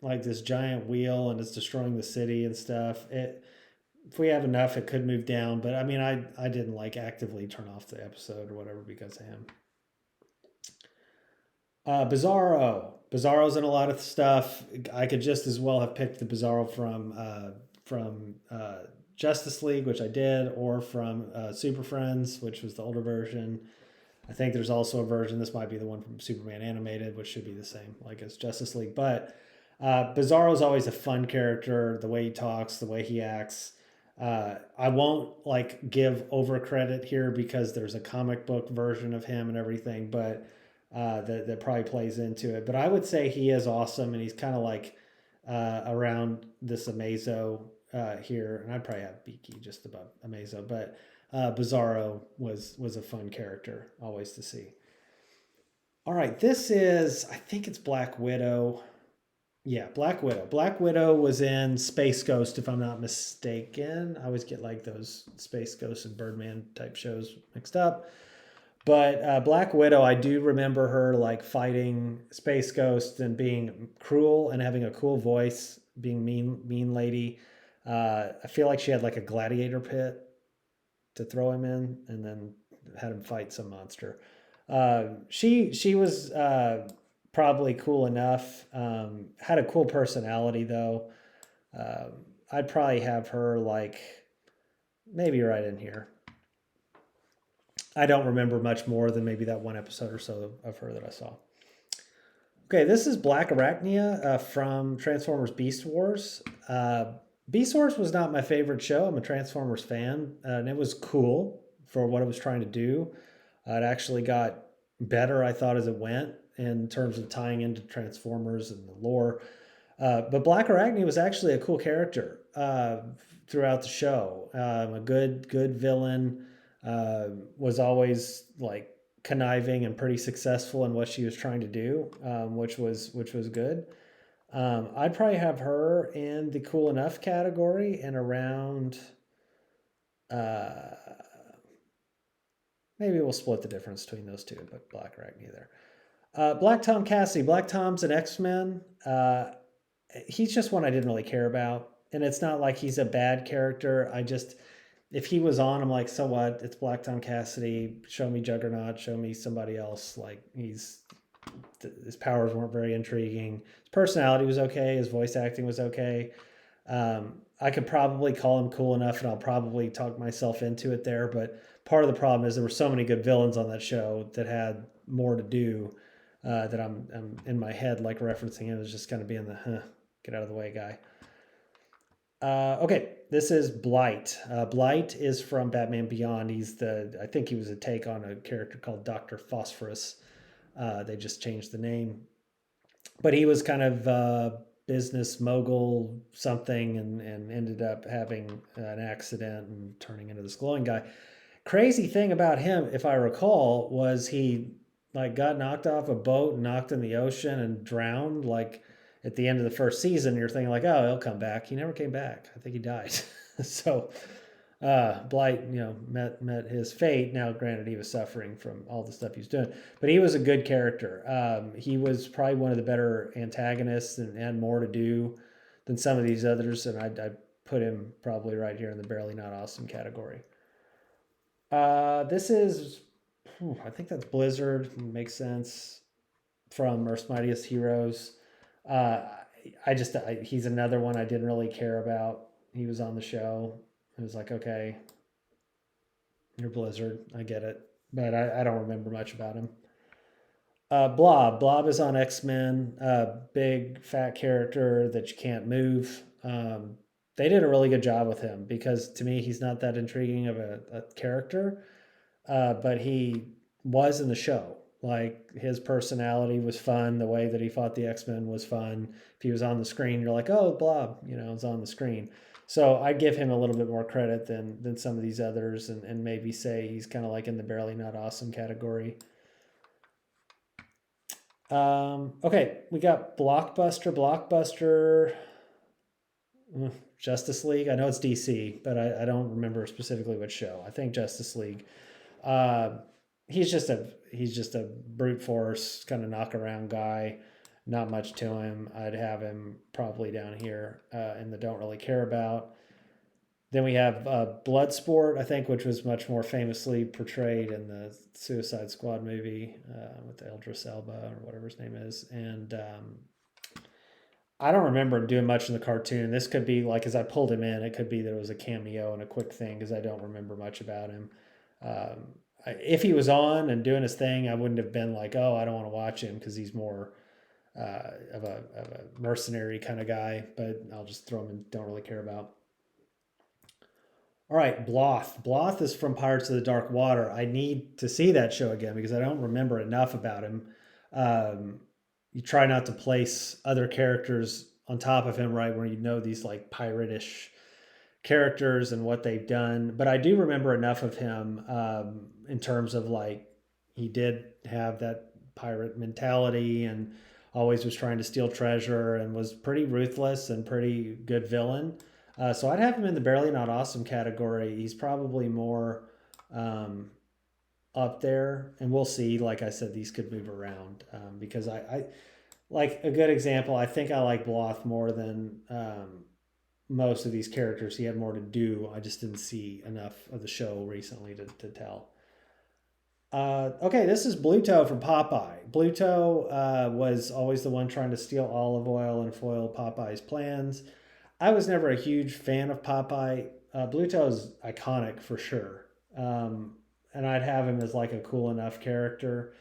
like this giant wheel and it's destroying the city and stuff. If we have enough, it could move down. But I mean, I didn't like actively turn off the episode or whatever because of him. Bizarro. Bizarro's in a lot of stuff. I could just as well have picked the Bizarro from Justice League, which I did, or from Super Friends, which was the older version. I think there's also a version. This might be the one from Superman Animated, which should be the same, like as Justice League. But Bizarro's always a fun character. The way he talks, the way he acts. I won't like give over credit here because there's a comic book version of him and everything, but that probably plays into it. But I would say he is awesome, and he's kind of like around this Amazo here, and I'd probably have Beaky just above Amazo, but Bizarro was a fun character always to see. All right, this is, I think it's Black Widow. Yeah, Black Widow. Black Widow was in Space Ghost, if I'm not mistaken. I always get like those Space Ghost and Birdman type shows mixed up. But Black Widow, I do remember her like fighting Space Ghost and being cruel and having a cool voice, being mean lady. I feel like she had like a gladiator pit to throw him in, and then had him fight some monster. She was probably cool enough. Had a cool personality though. I'd probably have her like maybe right in here. I don't remember much more than maybe that one episode or so of her that I saw. Okay, this is Black Arachnia from Transformers Beast Wars. Beast Wars was not my favorite show. I'm a Transformers fan, and it was cool for what it was trying to do. It actually got better, I thought, as it went in terms of tying into Transformers and the lore. But Black Arachnia was actually a cool character throughout the show. A good villain. Was always like conniving and pretty successful in what she was trying to do, which was good. I'd probably have her in the cool enough category and around. Maybe we'll split the difference between those two, but Black Arachnia there. Black Tom Cassidy. Black Tom's an X-Men. He's just one I didn't really care about, and it's not like he's a bad character. if he was on, I'm like, so what? It's Black Tom Cassidy. Show me Juggernaut. Show me somebody else. Like his powers weren't very intriguing. His personality was okay. His voice acting was okay. I could probably call him cool enough, and I'll probably talk myself into it there. But part of the problem is there were so many good villains on that show that had more to do, that I'm in my head like referencing him as just kind of being the get out of the way guy. Okay, this is Blight. Blight is from Batman Beyond. I think he was a take on a character called Dr. Phosphorus. They just changed the name. But he was kind of business mogul something, and ended up having an accident and turning into this glowing guy. Crazy thing about him, if I recall, was he like got knocked off a boat, knocked in the ocean, and drowned like at the end of the first season. You're thinking like, oh, he'll come back. He never came back. I think he died. So Blight, met his fate. Now, granted, he was suffering from all the stuff he was doing, but he was a good character. He was probably one of the better antagonists, and had more to do than some of these others, and I put him probably right here in the barely not awesome category. This is, I think that's Blizzard. Makes sense. From Earth's Mightiest Heroes. Uh, he's another one I didn't really care about. He was on the show. It was like, okay, you're Blizzard. I get it. But I don't remember much about him. Blob. Blob is on X-Men. Big, fat character that you can't move. They did a really good job with him, because to me, he's not that intriguing of a character. But he was in the show. Like, his personality was fun. The way that he fought the X-Men was fun. If he was on the screen, you're like, oh, Blob, it's on the screen. So I give him a little bit more credit than some of these others, and maybe say he's kind of like in the barely not awesome category. Okay, we got Blockbuster, Justice League. I know it's DC, but I don't remember specifically which show. I think Justice League. He's just a brute force kind of knock around guy. Not much to him. I'd have him probably down here in the don't really care about. Then we have Bloodsport, I think, which was much more famously portrayed in the Suicide Squad movie with Idris Elba, or whatever his name is. And I don't remember him doing much in the cartoon. This could be like, as I pulled him in, it could be that it was a cameo and a quick thing, because I don't remember much about him. If he was on and doing his thing, I wouldn't have been like, oh, I don't want to watch him, because he's more of a mercenary kind of guy. But I'll just throw him in, don't really care about. All right, Bloth. Bloth is from Pirates of the Dark Water. I need to see that show again, because I don't remember enough about him. You try not to place other characters on top of him, right, where these like pirate-ish characters and what they've done. But I do remember enough of him in terms of like, he did have that pirate mentality, and always was trying to steal treasure, and was pretty ruthless and pretty good villain. So I'd have him in the barely not awesome category. He's probably more up there, and we'll see. Like I said, these could move around because I like a good example. I think I like Bloth more than most of these characters. He had more to do. I just didn't see enough of the show recently to tell. Okay, this is Bluto from Popeye. Bluto was always the one trying to steal olive oil and foil Popeye's plans. I was never a huge fan of Popeye. Bluto is iconic for sure. And I'd have him as like a cool enough character.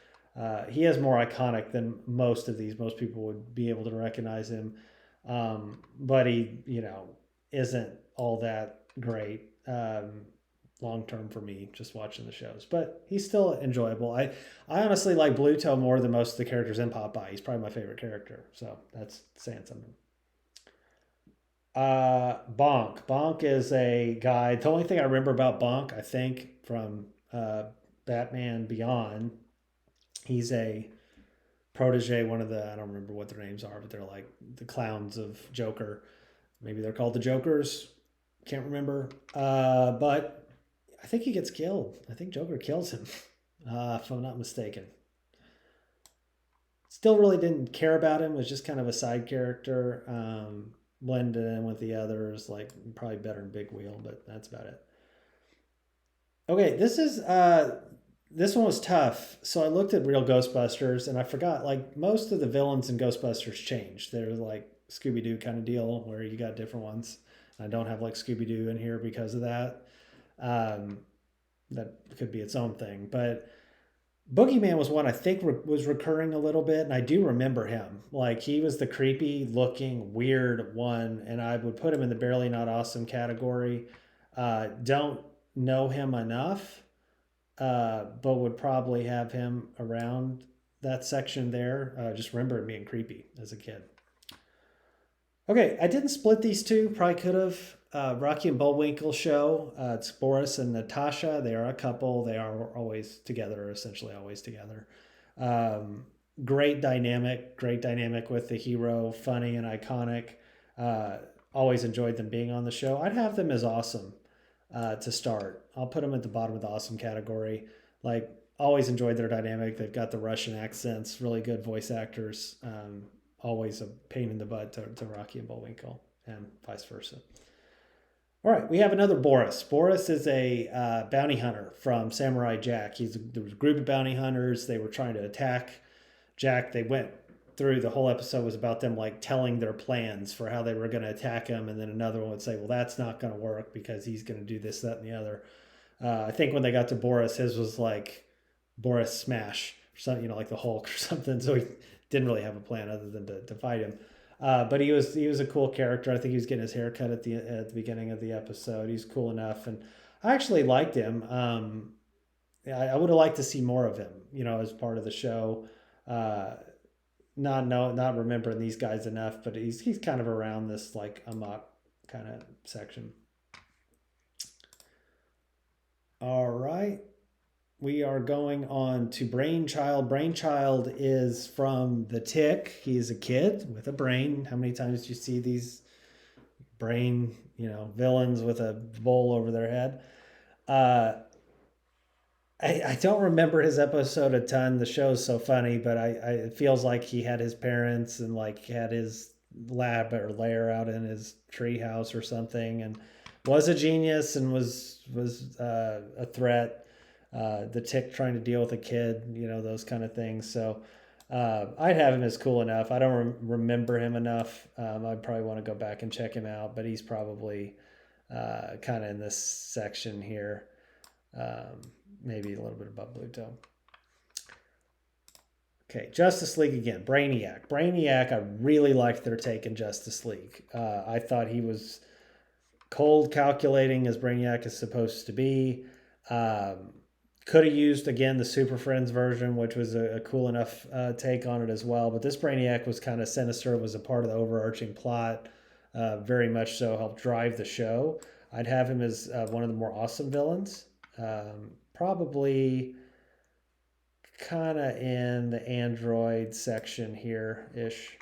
He is more iconic than most of these. Most people would be able to recognize him. But he, isn't all that great long term for me, just watching the shows. But he's still enjoyable. I honestly like Bluto more than most of the characters in Popeye. He's probably my favorite character. So that's saying something. Bonk. Bonk is a guy. The only thing I remember about Bonk, I think, from Batman Beyond, he's a protege, one of the, I don't remember what their names are, but they're like the clowns of Joker. Maybe they're called the Jokers. Can't remember. But I think he gets killed. I think Joker kills him, if I'm not mistaken. Still really didn't care about him. Was just kind of a side character. Blended in with the others, like probably better in Big Wheel, but that's about it. Okay, this one was tough. So I looked at Real Ghostbusters and I forgot like most of the villains in Ghostbusters changed. They're like Scooby Doo kind of deal where you got different ones. I don't have like Scooby Doo in here because of that. Um, that could be its own thing, but Boogeyman was one I think was recurring a little bit, and I do remember him. Like he was the creepy looking weird one, and I would put him in the barely not awesome category. Don't know him enough, but would probably have him around that section there. Just remember him being creepy as a kid. Okay, I didn't split these two. Probably could have. Rocky and Bullwinkle show. It's Boris and Natasha. They are a couple. They are always together, essentially always together. Um, great dynamic with the hero, funny and iconic. Uh, Always enjoyed them being on the show. I'd have them as awesome to start. I'll put them at the bottom of the awesome category. Like, always enjoyed their dynamic. They've got the Russian accents, really good voice actors. Always a pain in the butt to Rocky and Bullwinkle, and vice versa. All right, we have another Boris. Boris is a bounty hunter from Samurai Jack. There was a group of bounty hunters. They were trying to attack Jack. They went through the whole episode was about them like telling their plans for how they were going to attack him, and then another one would say, "Well, that's not going to work because he's going to do this, that, and the other." I think when they got to Boris, his was like Boris Smash or something, like the Hulk or something. So he didn't really have a plan other than to fight him. But he was a cool character. I think he was getting his hair cut at the beginning of the episode. He's cool enough, and I actually liked him. I would have liked to see more of him, as part of the show. Uh, not remembering these guys enough, but he's kind of around this like amok kind of section. All right. We are going on to Brainchild. Brainchild is from The Tick. He's a kid with a brain. How many times do you see these brain, villains with a bowl over their head? Uh, I don't remember his episode a ton. The show's so funny, but it feels like he had his parents and like had his lab or lair out in his treehouse or something, and was a genius and was a threat. The Tick trying to deal with a kid, those kind of things. So I'd have him as cool enough. I don't remember him enough. I'd probably want to go back and check him out, but he's probably kind of in this section here. Maybe a little bit above Bluto. Okay, Justice League again. Brainiac. Brainiac, I really liked their take in Justice League. I thought he was cold, calculating as Brainiac is supposed to be. Could have used, again, the Super Friends version, which was a cool enough take on it as well. But this Brainiac was kind of sinister, was a part of the overarching plot, very much so helped drive the show. I'd have him as one of the more awesome villains. Probably kind of in the Android section here ish.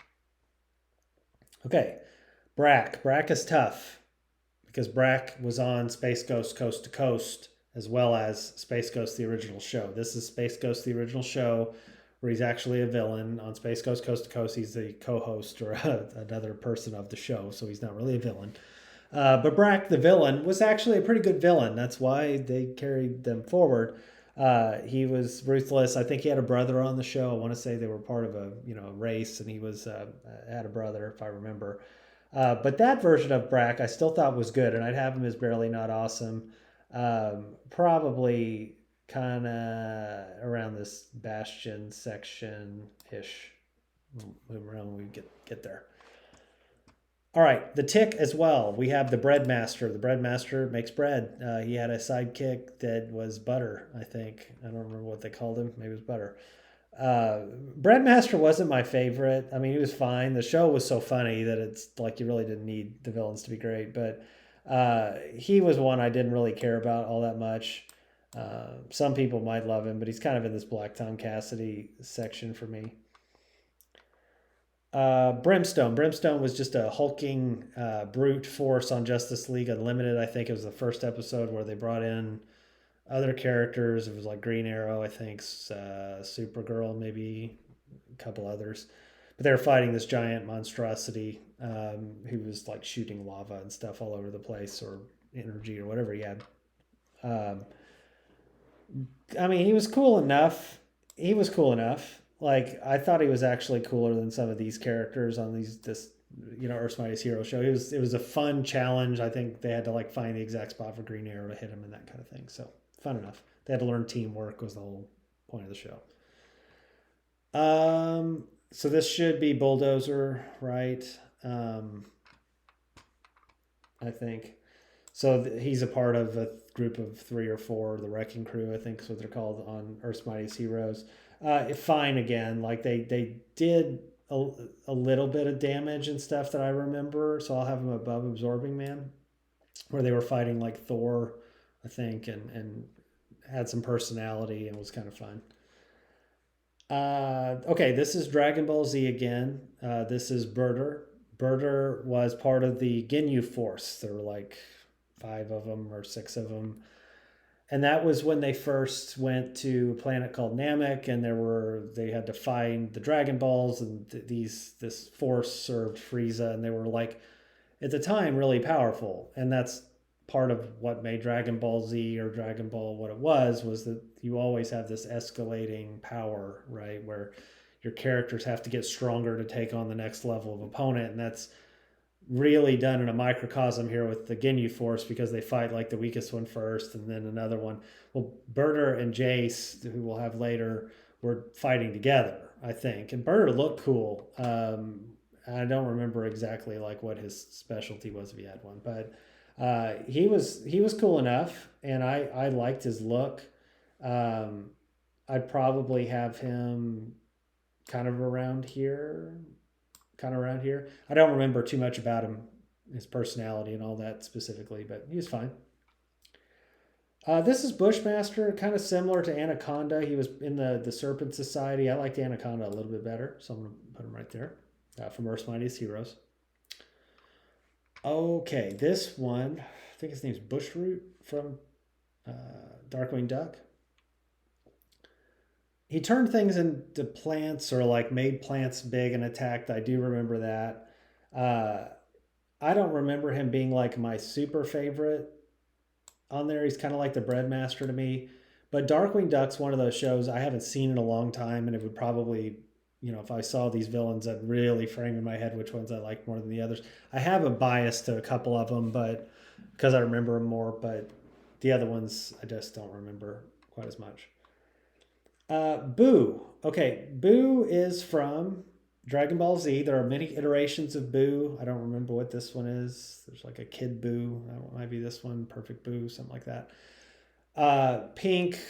Okay, Brak. Brak is tough because Brak was on Space Ghost Coast to Coast as well as Space Ghost the original show. This is Space Ghost the original show where he's actually a villain. On Space Ghost Coast to Coast, he's the co-host or another person of the show, so he's not really a villain. But Brak, the villain, was actually a pretty good villain. That's why they carried them forward. He was ruthless. I think he had a brother on the show. I want to say they were part of a race, and he was had a brother, if I remember. But that version of Brak, I still thought was good, and I'd have him as barely not awesome. Probably kind of around this Bastion section ish. Move around when we get there. All right, the Tick as well. We have the Bread Master. The Bread Master makes bread. He had a sidekick that was Butter, I think. I don't remember what they called him. Maybe it was Butter. Bread Master wasn't my favorite. I mean, he was fine. The show was so funny that it's like you really didn't need the villains to be great. But he was one I didn't really care about all that much. Some people might love him, but he's kind of in this Black Tom Cassidy section for me. Brimstone. Brimstone was just a hulking brute force on Justice League Unlimited. I think it was the first episode where they brought in other characters. It was like Green Arrow, I think, Supergirl, maybe a couple others. But they were fighting this giant monstrosity who was like shooting lava and stuff all over the place, or energy or whatever he had. I mean, he was cool enough. He was cool enough. Like I thought he was actually cooler than some of these characters on this Earth's Mightiest Hero show. It was a fun challenge. I think they had to like find the exact spot for Green Arrow to hit him and that kind of thing. So fun enough. They had to learn teamwork was the whole point of the show. So this should be Bulldozer, right? Um, I think. So he's a part of a group of three or four, the Wrecking Crew, I think is what they're called on Earth's Mightiest Heroes. Fine again, like they did a little bit of damage and stuff that I remember, so I'll have them above Absorbing Man, where they were fighting like Thor, I think, and had some personality and was kind of fun. Okay, this is Dragon Ball Z again. This is Birder. Birder was part of the Ginyu Force. There were like five of them or six of them. And that was when they first went to a planet called Namek, and they had to find the Dragon Balls, and this force served Frieza, and they were like at the time really powerful, and that's part of what made Dragon Ball Z or Dragon Ball what it was that you always have this escalating power, right, where your characters have to get stronger to take on the next level of opponent, and that's really done in a microcosm here with the Ginyu Force because they fight like the weakest one first and then another one. Well, Birder and Jace, who we'll have later, were fighting together, I think. And Birder looked cool. I don't remember exactly like what his specialty was if he had one, but he was cool enough, and I liked his look. I'd probably have him kind of around here, I don't remember too much about him, his personality and all that specifically, but he was fine. This is Bushmaster, kind of similar to Anaconda. He was in the Serpent Society. I liked Anaconda a little bit better, so I'm going to put him right there from Earth's Mightiest Heroes. Okay, this one, I think his name's Bushroot from Darkwing Duck. He turned things into plants or like made plants big and attacked. I do remember that. Uh, I don't remember him being like my super favorite on there. He's kind of like the Breadmaster to me. But Darkwing Duck's one of those shows I haven't seen in a long time, and it would probably, if I saw these villains, I'd really frame in my head which ones I like more than the others. I have a bias to a couple of them, but because I remember them more, but the other ones I just don't remember quite as much. Boo. Okay, Boo is from Dragon Ball Z. There are many iterations of Boo. I don't remember what this one is. There's like a Kid Boo. That might be this one. Perfect Boo, something like that. Pink,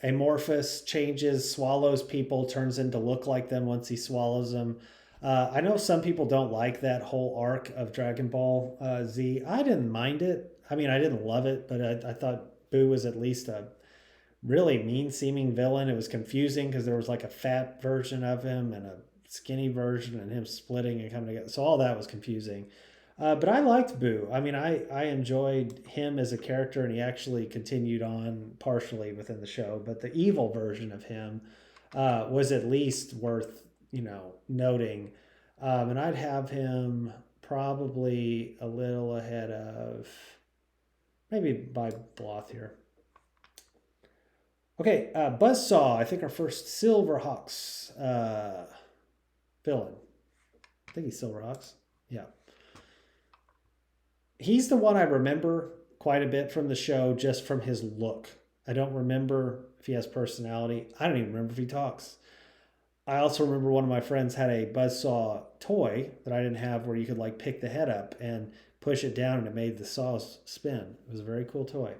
amorphous, changes, swallows people, turns into look like them once he swallows them. I know some people don't like that whole arc of Dragon Ball Z. I didn't mind it. I mean, I didn't love it, but I thought Boo was at least a really mean seeming villain. It was confusing because there was like a fat version of him and a skinny version and him splitting and coming together. So all that was confusing. But I liked Boo. I mean, I enjoyed him as a character, and he actually continued on partially within the show. But the evil version of him was at least worth, noting. And I'd have him probably a little ahead of maybe by Bloth here. Okay, Buzzsaw, I think our first Silverhawks villain. I think he's Silverhawks. Yeah. He's the one I remember quite a bit from the show just from his look. I don't remember if he has personality. I don't even remember if he talks. I also remember one of my friends had a Buzzsaw toy that I didn't have where you could like pick the head up and push it down and it made the saws spin. It was a very cool toy.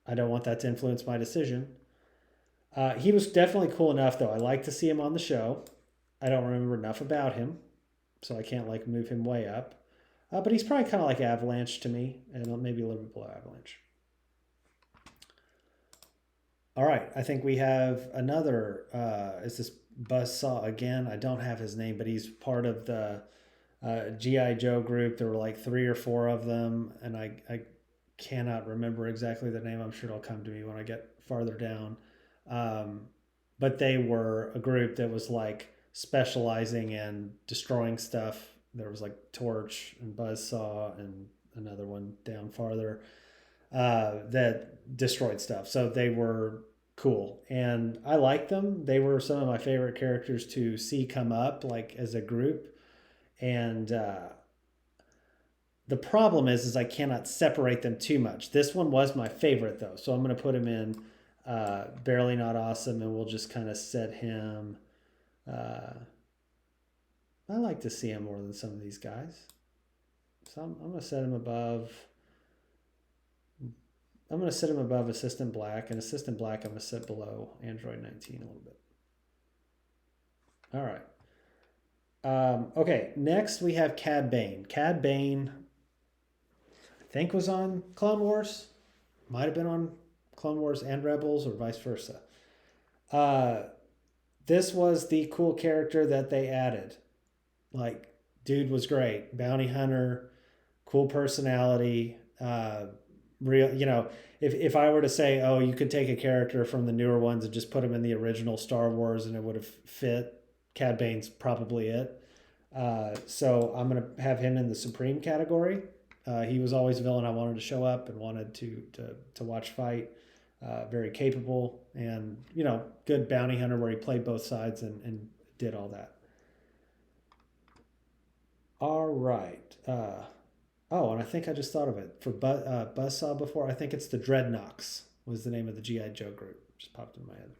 I don't want that to influence my decision. He was definitely cool enough, though. I like to see him on the show. I don't remember enough about him, so I can't like move him way up. But he's probably kind of like Avalanche to me, and maybe a little bit below Avalanche. All right, I think we have another. Is this Buzzsaw again? I don't have his name, but he's part of the GI Joe group. There were like three or four of them, and I cannot remember exactly the name. I'm sure it'll come to me when I get farther down. But they were a group that was like specializing in destroying stuff. There was like Torch and Buzzsaw and another one down farther. that destroyed stuff. So they were cool, and I liked them. They were some of my favorite characters to see come up like as a group. And the problem is I cannot separate them too much. This one was my favorite though, so I'm going to put him in barely not awesome, and we'll just kind of set him. Uh, I like to see him more than some of these guys, so I'm going to set him above. I'm going to set him above Assistant Black, and Assistant Black I'm going to set below Android 19 a little bit. All right. Okay, next we have Cad Bane. Cad Bane, I think, was on Clone Wars. Might have been on Clone Wars and Rebels, or vice versa. Uh, this was the cool character that they added. Like, dude was great. Bounty hunter, cool personality. Real, if I were to say, oh, you could take a character from the newer ones and just put him in the original Star Wars and it would have fit, Cad Bane's probably it. So I'm going to have him in the Supreme category. He was always a villain I wanted to show up and wanted to watch fight. Very capable and, good bounty hunter where he played both sides and did all that. All right. And I think I just thought of it. For Buzzsaw before, I think it's the Dreadnoks was the name of the G.I. Joe group. Just popped in my head.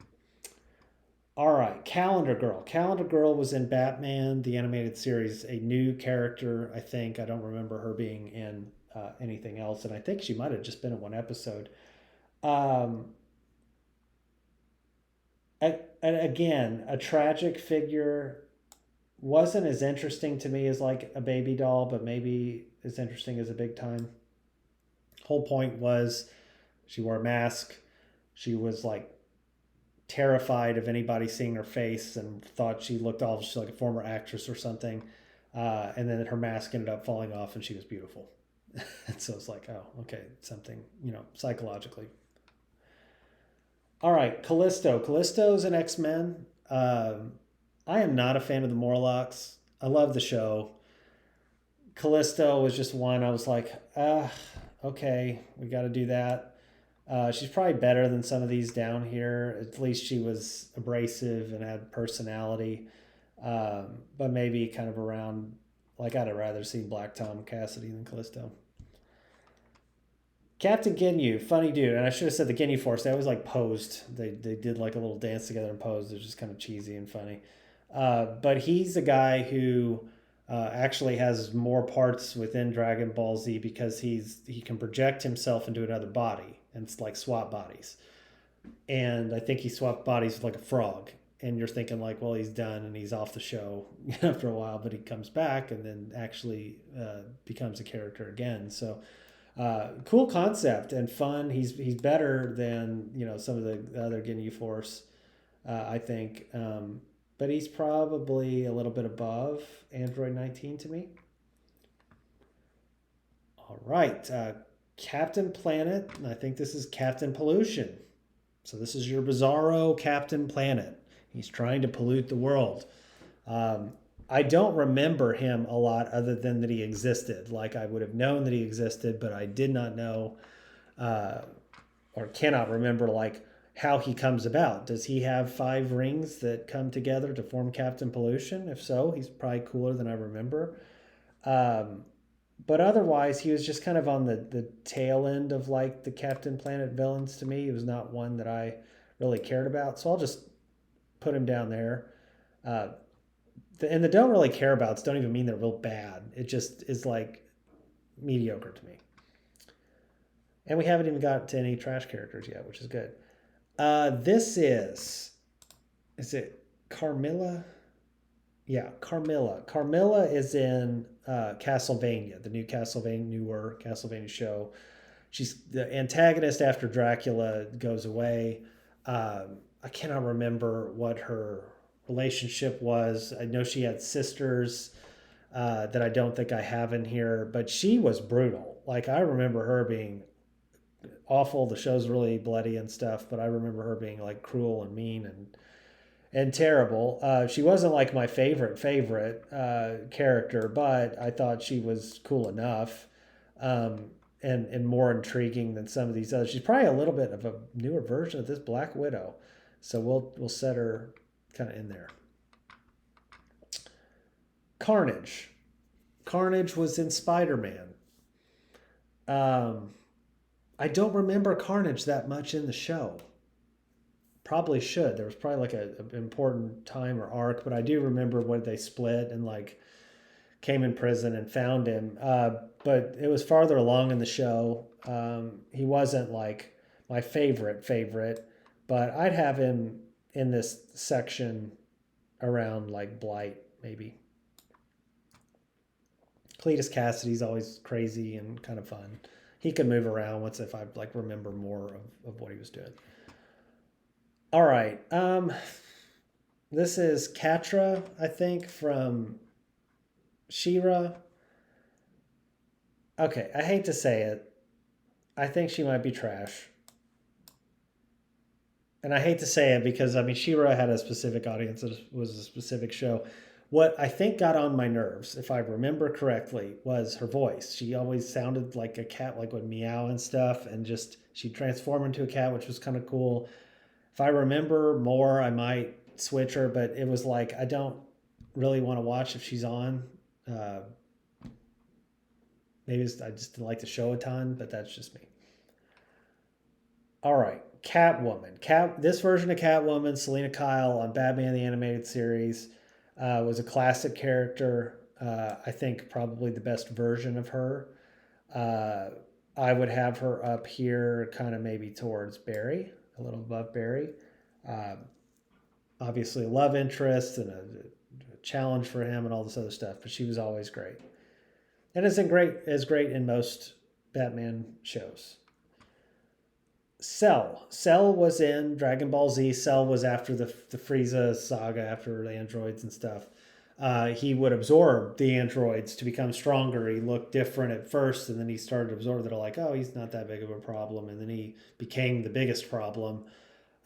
All right, Calendar Girl. Calendar Girl was in Batman, the animated series, a new character, I think. I don't remember her being in anything else, and I think she might have just been in one episode. And again, a tragic figure, wasn't as interesting to me as like a baby doll, but maybe as interesting as a big time. Whole point was she wore a mask. She was like terrified of anybody seeing her face and thought she looked all she's like a former actress or something. And then her mask ended up falling off and she was beautiful. And so it's like, oh, okay, something, psychologically. All right, Callisto. Callisto's an X-Men. I am not a fan of the Morlocks. I love the show. Callisto was just one I was like, okay, we got to do that. She's probably better than some of these down here. At least she was abrasive and had personality. But maybe kind of around, like I'd rather see Black Tom Cassidy than Callisto. Captain Ginyu, funny dude. And I should have said the Ginyu Force. They always like posed. They did like a little dance together and posed. It was just kind of cheesy and funny. But he's a guy who actually has more parts within Dragon Ball Z because he can project himself into another body, and it's like swap bodies. And I think he swapped bodies with like a frog. And you're thinking like, well, he's done and he's off the show after a while, but he comes back and then actually becomes a character again. So cool concept and fun. He's better than some of the other Ginyu Force, I think. But he's probably a little bit above Android 19 to me. All right. Captain Planet. And I think this is Captain Pollution. So this is your bizarro Captain Planet. He's trying to pollute the world. I don't remember him a lot other than that he existed. Like I would have known that he existed, but I did not know or cannot remember like how he comes about. Does he have 5 rings that come together to form Captain Pollution? If so, he's probably cooler than I remember. But otherwise, he was just kind of on the tail end of like the Captain Planet villains to me. He was not one that I really cared about. So I'll just put him down there. And the don't really care abouts don't even mean they're real bad. It just is like mediocre to me. And we haven't even got to any trash characters yet, which is good. This is it Carmilla? Yeah, Carmilla. Carmilla is in Castlevania, the newer Castlevania show. She's the antagonist after Dracula goes away. I cannot remember what her relationship was. I know she had sisters that I don't think I have in here, but she was brutal. Like I remember her being awful. The show's really bloody and stuff, but I remember her being like cruel and mean and terrible. She wasn't like my favorite character, but I thought she was cool enough. and more intriguing than some of these others. She's probably a little bit of a newer version of this Black Widow, so we'll set her kind of in there. Carnage. Carnage was in Spider-Man. I don't remember Carnage that much in the show. Probably should. There was probably like an important time or arc, but I do remember when they split and like came in prison and found him. But it was farther along in the show. He wasn't like my favorite, but I'd have him in this section around like Blight, maybe. Cletus Cassidy's always crazy and kind of fun. He could move around once if I like remember more of what he was doing. All right. This is Catra, I think, from She-Ra. Okay, I hate to say it. I think she might be trash. And I hate to say it because, I mean, She-Ra had a specific audience. It was a specific show. What I think got on my nerves, if I remember correctly, was her voice. She always sounded like a cat, like would meow and stuff. And just, she'd transform into a cat, which was kind of cool. If I remember more, I might switch her. But it was like, I don't really want to watch if she's on. Maybe I just didn't like the show a ton, but that's just me. All right, Catwoman. This version of Catwoman, Selena Kyle on Batman the Animated Series, was a classic character. I think probably the best version of her. I would have her up here, kind of maybe towards Barry, a little above Barry. Obviously, a love interest and a challenge for him and all this other stuff, but she was always great. And isn't great in most Batman shows. Cell. Cell was in Dragon Ball Z. Cell was after the Frieza saga, after the androids and stuff. He would absorb the androids to become stronger. He looked different at first, and then he started to absorb that. Like, oh, he's not that big of a problem. And then he became the biggest problem.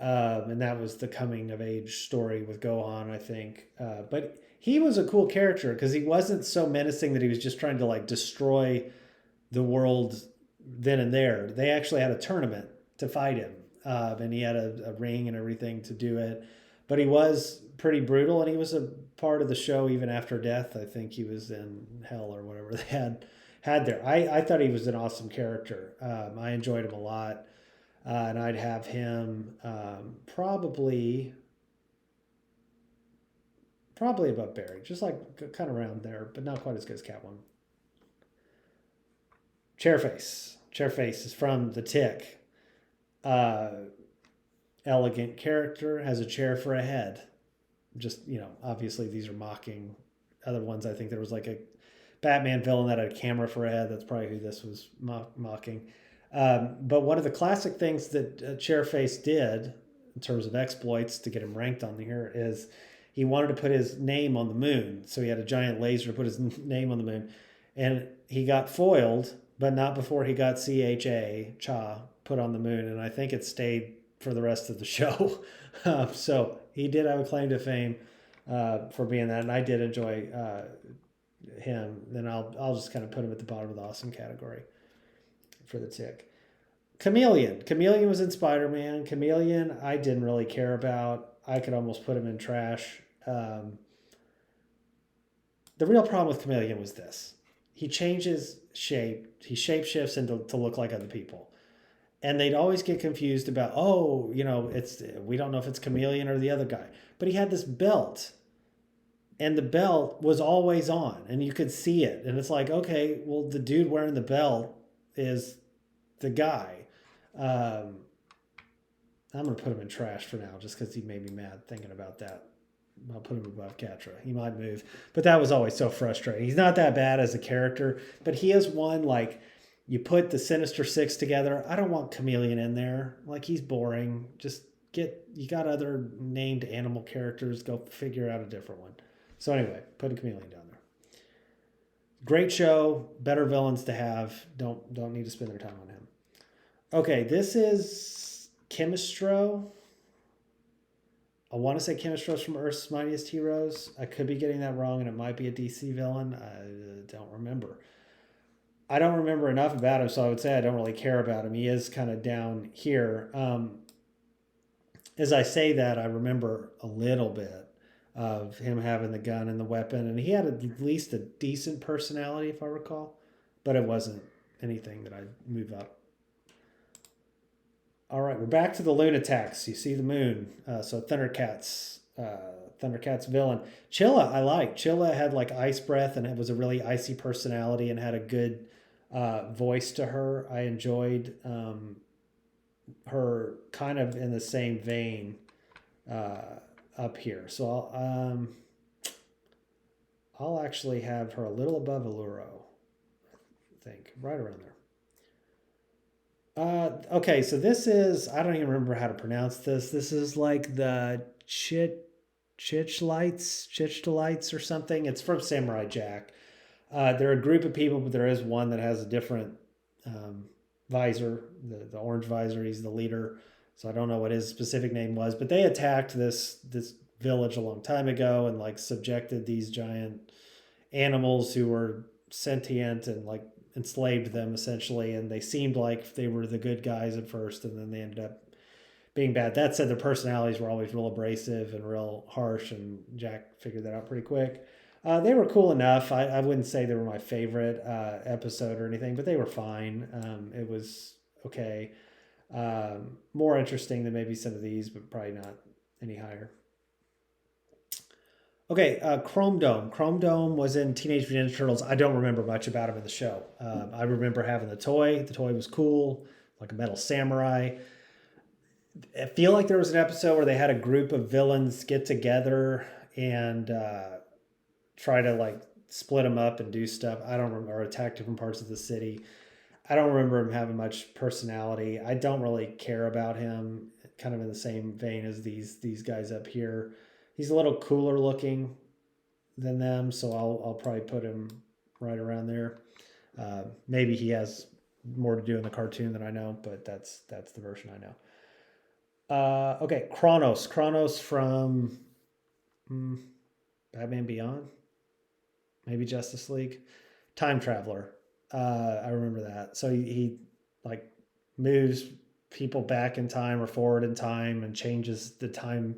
And that was the coming of age story with Gohan, I think. But he was a cool character because he wasn't so menacing that he was just trying to like destroy the world then and there. They actually had a tournament to fight him, and he had a ring and everything to do it. But he was pretty brutal, and he was a part of the show even after death. I think he was in hell or whatever they had there. I thought he was an awesome character. I enjoyed him a lot, and I'd have him probably above Barry, just like kind of around there, but not quite as good as Catwoman. Chairface. Chairface is from The Tick. Elegant character, has a chair for a head. Just, obviously these are mocking other ones. I think there was like a Batman villain that had a camera for a head. That's probably who this was mocking. But one of the classic things that Chairface did in terms of exploits to get him ranked on here is he wanted to put his name on the moon. So he had a giant laser to put his name on the moon. And he got foiled, but not before he got Cha put on the moon. And I think it stayed for the rest of the show. So he did have a claim to fame for being that. And I did enjoy him. Then I'll just kind of put him at the bottom of the awesome category for The Tick. Chameleon. Chameleon was in Spider-Man. Chameleon I didn't really care about. I could almost put him in trash. The real problem with Chameleon was this. He changes shape. He shapeshifts to look like other people. And they'd always get confused about, we don't know if it's Chameleon or the other guy. But he had this belt. And the belt was always on. And you could see it. And it's like, okay, well, the dude wearing the belt is the guy. I'm going to put him in trash for now just because he made me mad thinking about that. I'll put him above Catra. He might move. But that was always so frustrating. He's not that bad as a character, but he is one, like, you put the Sinister Six together. I don't want Chameleon in there. Like, he's boring. Just you got other named animal characters. Go figure out a different one. So anyway, put a Chameleon down there. Great show. Better villains to have. Don't need to spend their time on him. Okay, this is Chemistro. I want to say Chemistro's from Earth's Mightiest Heroes. I could be getting that wrong, and it might be a DC villain. I don't remember. I don't remember enough about him, so I would say I don't really care about him. He is kind of down here. As I say that, I remember a little bit of him having the gun and the weapon, and he had at least a decent personality, if I recall, but it wasn't anything that I'd move up. All right, we're back to the Lunatics. You see the moon. So Thundercats villain. Chilla, I like. Chilla had like ice breath, and it was a really icy personality and had a good voice to her. I enjoyed her kind of in the same vein up here. So I'll actually have her a little above Alluro, I think, right around there. Okay, so this is, I don't even remember how to pronounce this. This is like the Chichdalites or something. It's from Samurai Jack. They're a group of people, but there is one that has a different visor, the orange visor. He's the leader. So I don't know what his specific name was, but they attacked this village a long time ago and like subjected these giant animals who were sentient and like enslaved them essentially, and they seemed like they were the good guys at first, and then they ended up being bad. That said, their personalities were always real abrasive and real harsh, and Jack figured that out pretty quick. They were cool enough. I wouldn't say they were my favorite episode or anything, but they were fine. It was okay. More interesting than maybe some of these, but probably not any higher. Okay, Chrome Dome. Chrome Dome was in Teenage Mutant Ninja Turtles. I don't remember much about him in the show. I remember having the toy. The toy was cool, like a metal samurai. I feel like there was an episode where they had a group of villains get together and try to like split them up and do stuff. I don't remember, or attack different parts of the city. I don't remember him having much personality. I don't really care about him. Kind of in the same vein as these guys up here. He's a little cooler looking than them, so I'll probably put him right around there. Maybe he has more to do in the cartoon than I know, but that's the version I know. Okay, Kronos. Kronos from Batman Beyond, maybe Justice League. Time Traveler. I remember that. So he like moves people back in time or forward in time and changes the timeline.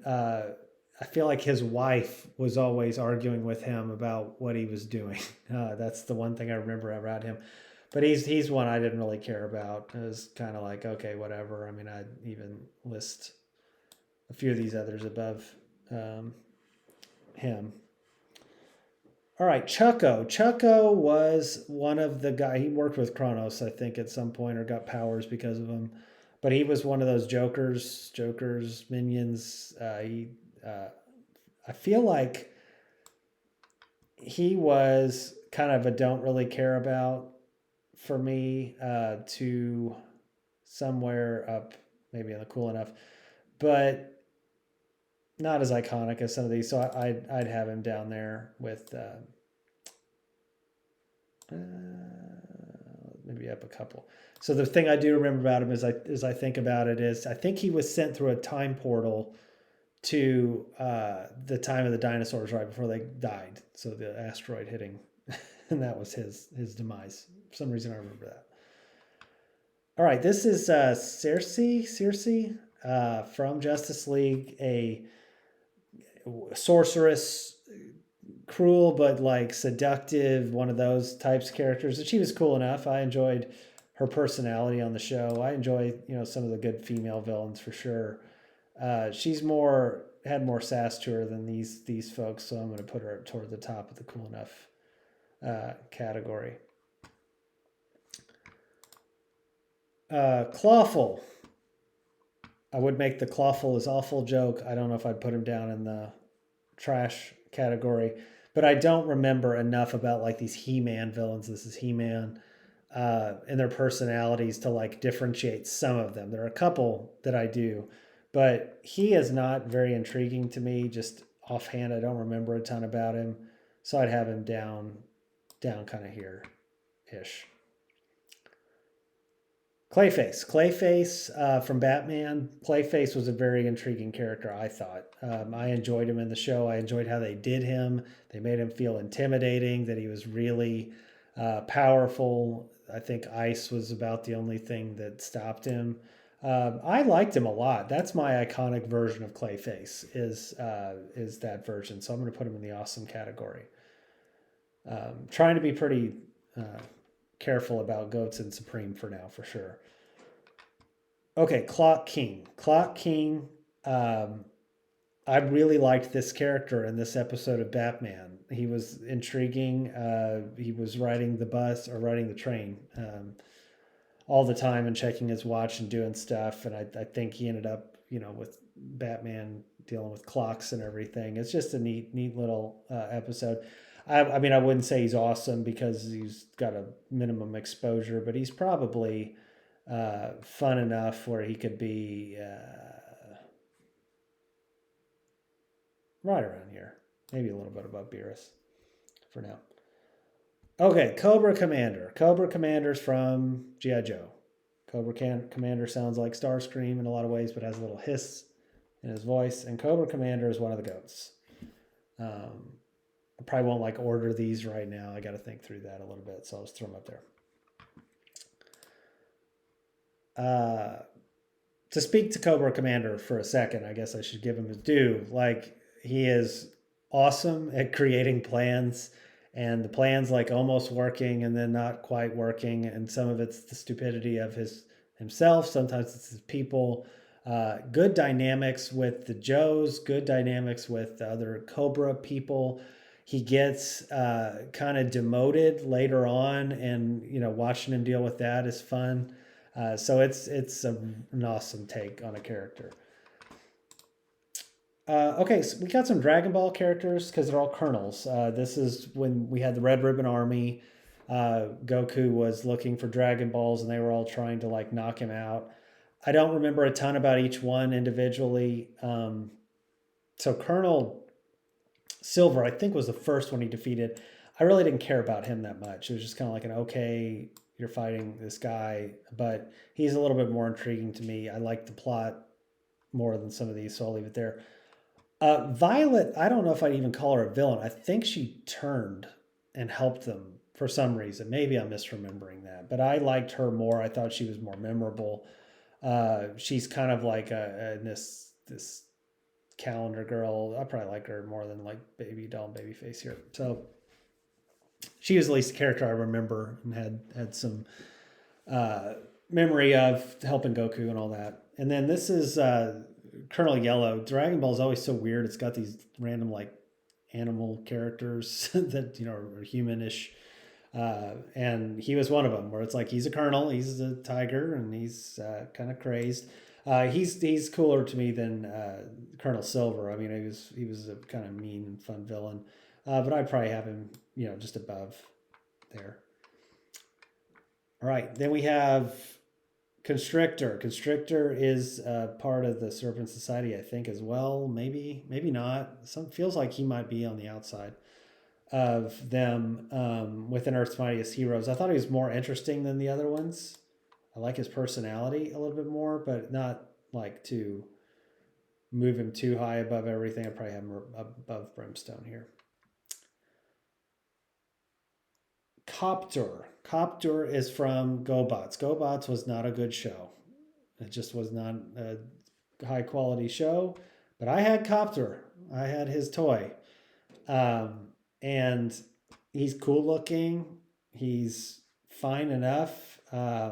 I feel like his wife was always arguing with him about what he was doing. That's the one thing I remember about him. But he's one I didn't really care about. It was kind of like, okay, whatever. I mean, I'd even list a few of these others above him. All right, Chucko. Chucko was one of the guy. He worked with Kronos, I think, at some point, or got powers because of him. But he was one of those Joker's minions. I feel like he was kind of a don't really care about for me to somewhere up, maybe on the cool enough, but not as iconic as some of these. So I'd have him down there with maybe up a couple. So the thing I do remember about him as I think about it is I think he was sent through a time portal to the time of the dinosaurs right before they died. So the asteroid hitting, and that was his demise. For some reason I remember that. All right, this is Circe from Justice League, a sorceress, cruel but like seductive, one of those types of characters. And she was cool enough. I enjoyed her personality on the show. I enjoy some of the good female villains for sure. She's had more sass to her than these folks, so I'm going to put her up toward the top of the cool enough category. Clawful. I would make the Clawful is awful joke. I don't know if I'd put him down in the trash category, but I don't remember enough about like these He-Man villains. This is He-Man and their personalities to like differentiate some of them. There are a couple that I do, but he is not very intriguing to me. Just offhand, I don't remember a ton about him, so I'd have him down kind of here-ish. Clayface from Batman. Clayface was a very intriguing character, I thought. I enjoyed him in the show. I enjoyed how they did him. They made him feel intimidating, that he was really powerful. I think ice was about the only thing that stopped him. I liked him a lot. That's my iconic version of Clayface. Is that version? So I'm going to put him in the awesome category. Trying to be pretty careful about Goats and Supreme for now, for sure. Okay, Clock King. Clock King. I really liked this character in this episode of Batman. He was intriguing. He was riding the bus or riding the train all the time and checking his watch and doing stuff. And I think he ended up, with Batman dealing with clocks and everything. It's just a neat little episode. I mean, I wouldn't say he's awesome because he's got a minimum exposure, but he's probably fun enough where he could be right around here. Maybe a little bit above Beerus for now. Okay, Cobra Commander. Cobra Commander's from G.I. Joe. Cobra Commander sounds like Starscream in a lot of ways, but has a little hiss in his voice. And Cobra Commander is one of the goats. I probably won't order these right now. I got to think through that a little bit, so I'll just throw them up there. To speak to Cobra Commander for a second, I guess I should give him his due. He is awesome at creating plans, and the plan's almost working and then not quite working. And some of it's the stupidity of himself. Sometimes it's his people. Good dynamics with the Joes, good dynamics with the other Cobra people. He gets kind of demoted later on, and watching him deal with that is fun. So it's an awesome take on a character. Okay, so we got some Dragon Ball characters because they're all colonels. This is when we had the Red Ribbon Army. Goku was looking for Dragon Balls, and they were all trying to knock him out. I don't remember a ton about each one individually. So Colonel Silver, I think, was the first one he defeated. I really didn't care about him that much. It was just kind of okay, you're fighting this guy, but he's a little bit more intriguing to me. I like the plot more than some of these, so I'll leave it there. Violet, I don't know if I'd even call her a villain. I think she turned and helped them for some reason. Maybe I'm misremembering that, but I liked her more. I thought she was more memorable. She's kind of this calendar girl. I probably like her more than Baby Doll and Babyface here. So she was at least a character I remember and had some memory of helping Goku and all that. And then this is Colonel Yellow. Dragon Ball is always so weird. It's got these random animal characters that are humanish, and he was one of them. Where it's he's a colonel, he's a tiger, and he's kind of crazed. He's cooler to me than Colonel Silver. I mean, he was a kind of mean and fun villain, but I'd probably have him just above there. All right, then we have Constrictor. Constrictor is part of the Serpent Society, I think, as well. Maybe not. Feels like he might be on the outside of them within Earth's Mightiest Heroes. I thought he was more interesting than the other ones. I like his personality a little bit more, but not to move him too high above everything. I'd probably have him above Brimstone here. Copter. Copter is from GoBots. GoBots was not a good show. It just was not a high quality show. But I had Copter. I had his toy. And he's cool looking. He's fine enough. I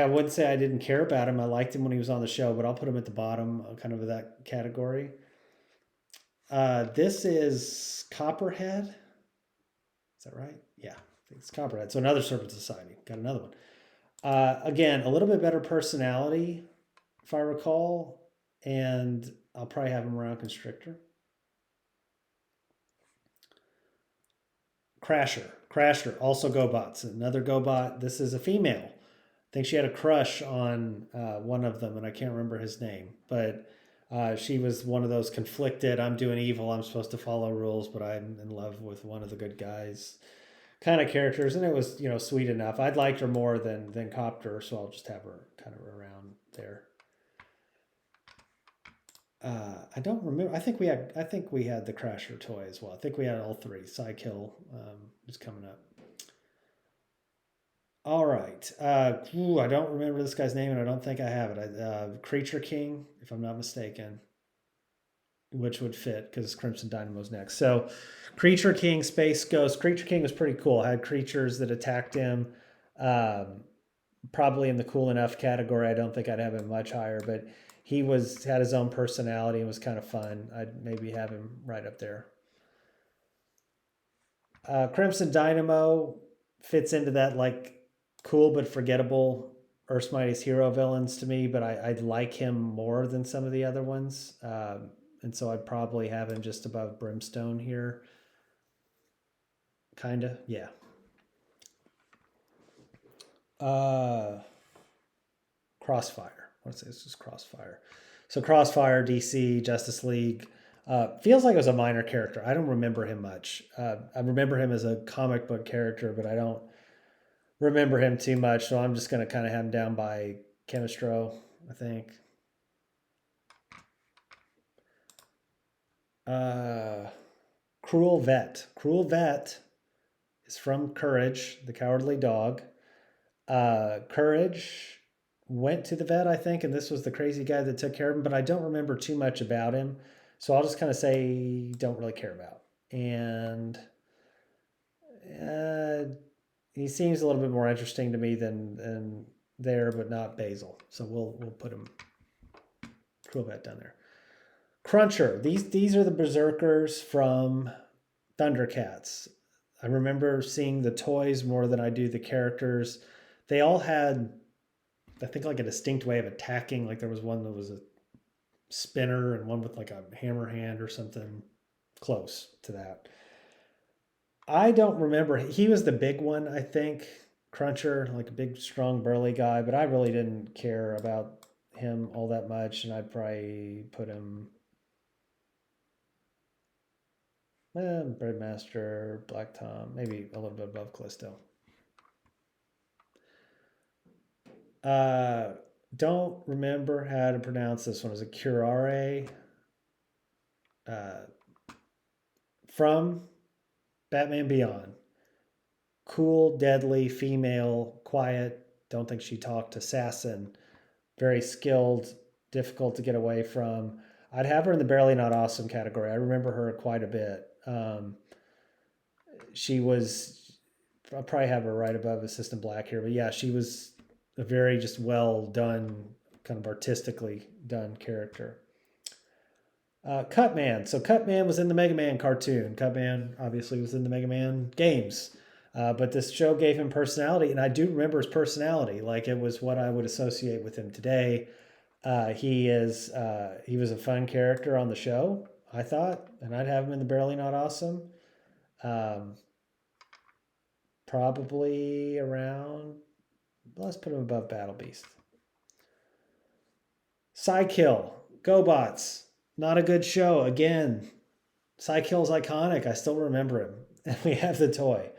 wouldn't say I didn't care about him. I liked him when he was on the show, but I'll put him at the bottom, kind of that category. This is Copperhead. Is that right? Yeah, I think it's Copperhead. So another Serpent Society. Got another one. Again, a little bit better personality, if I recall. And I'll probably have him around Constrictor. Crasher, also GoBots. Another GoBot. This is a female. I think she had a crush on one of them, and I can't remember his name. But she was one of those conflicted, I'm doing evil, I'm supposed to follow rules, but I'm in love with one of the good guys kind of characters. And it was, sweet enough. I'd liked her more than Copter, so I'll just have her kind of around there. I don't remember. I think we had the Crasher toy as well. I think we had all three. Psykill is coming up. All right. I don't remember this guy's name, and I don't think I have it. Creature King, if I'm not mistaken, which would fit because Crimson Dynamo's next. So, Creature King, Space Ghost. Creature King was pretty cool. Had creatures that attacked him. Um, Probably in the cool enough category. I don't think I'd have him much higher, but he had his own personality and was kind of fun. I'd maybe have him right up there. Crimson Dynamo fits into that like cool but forgettable Earth's Mightiest Hero villains to me, but I'd like him more than some of the other ones. And so I'd probably have him just above Brimstone here. Kinda, yeah. Crossfire. What's this? This is Crossfire. So Crossfire, DC, Justice League. Feels like it was a minor character. I don't remember him much. I remember him as a comic book character, but I don't remember him too much. So I'm just going to kind of have him down by Chemistro, I think. Cruel Vet. Cruel Vet is from Courage, the Cowardly Dog. Courage went to the vet, I think, and this was the crazy guy that took care of him, but I don't remember too much about him. So I'll just kind of say don't really care about. And he seems a little bit more interesting to me than there, but not Basil. So we'll put him Cruel Vet down there. Cruncher. These are the berserkers from Thundercats. I remember seeing the toys more than I do the characters. They all had, I think, like a distinct way of attacking. Like there was one that was a spinner and one with like a hammer hand or something close to that. I don't remember. He was the big one, I think. Cruncher, like a big, strong, burly guy, but I really didn't care about him all that much, and I'd probably put him Breadmaster, Black Tom, maybe a little bit above Callisto. Don't remember how to pronounce this one. Is it Curare? From Batman Beyond. Cool, deadly, female, quiet. Don't think she talked. Assassin. Very skilled, difficult to get away from. I'd have her in the barely not awesome category. I remember her quite a bit. She was, I'll probably have her right above Assistant Black here, but yeah, she was a very just well done, kind of artistically done character. Cutman. So Cutman was in the Mega Man cartoon. Cutman obviously was in the Mega Man games. But this show gave him personality, and I do remember his personality. Like it was what I would associate with him today. He was a fun character on the show, I thought, and I'd have him in the barely not awesome. Probably around. Let's put him above Battle Beast. Psykill, GoBots, not a good show. Again, Psykill's iconic. I still remember him, and we have the toy.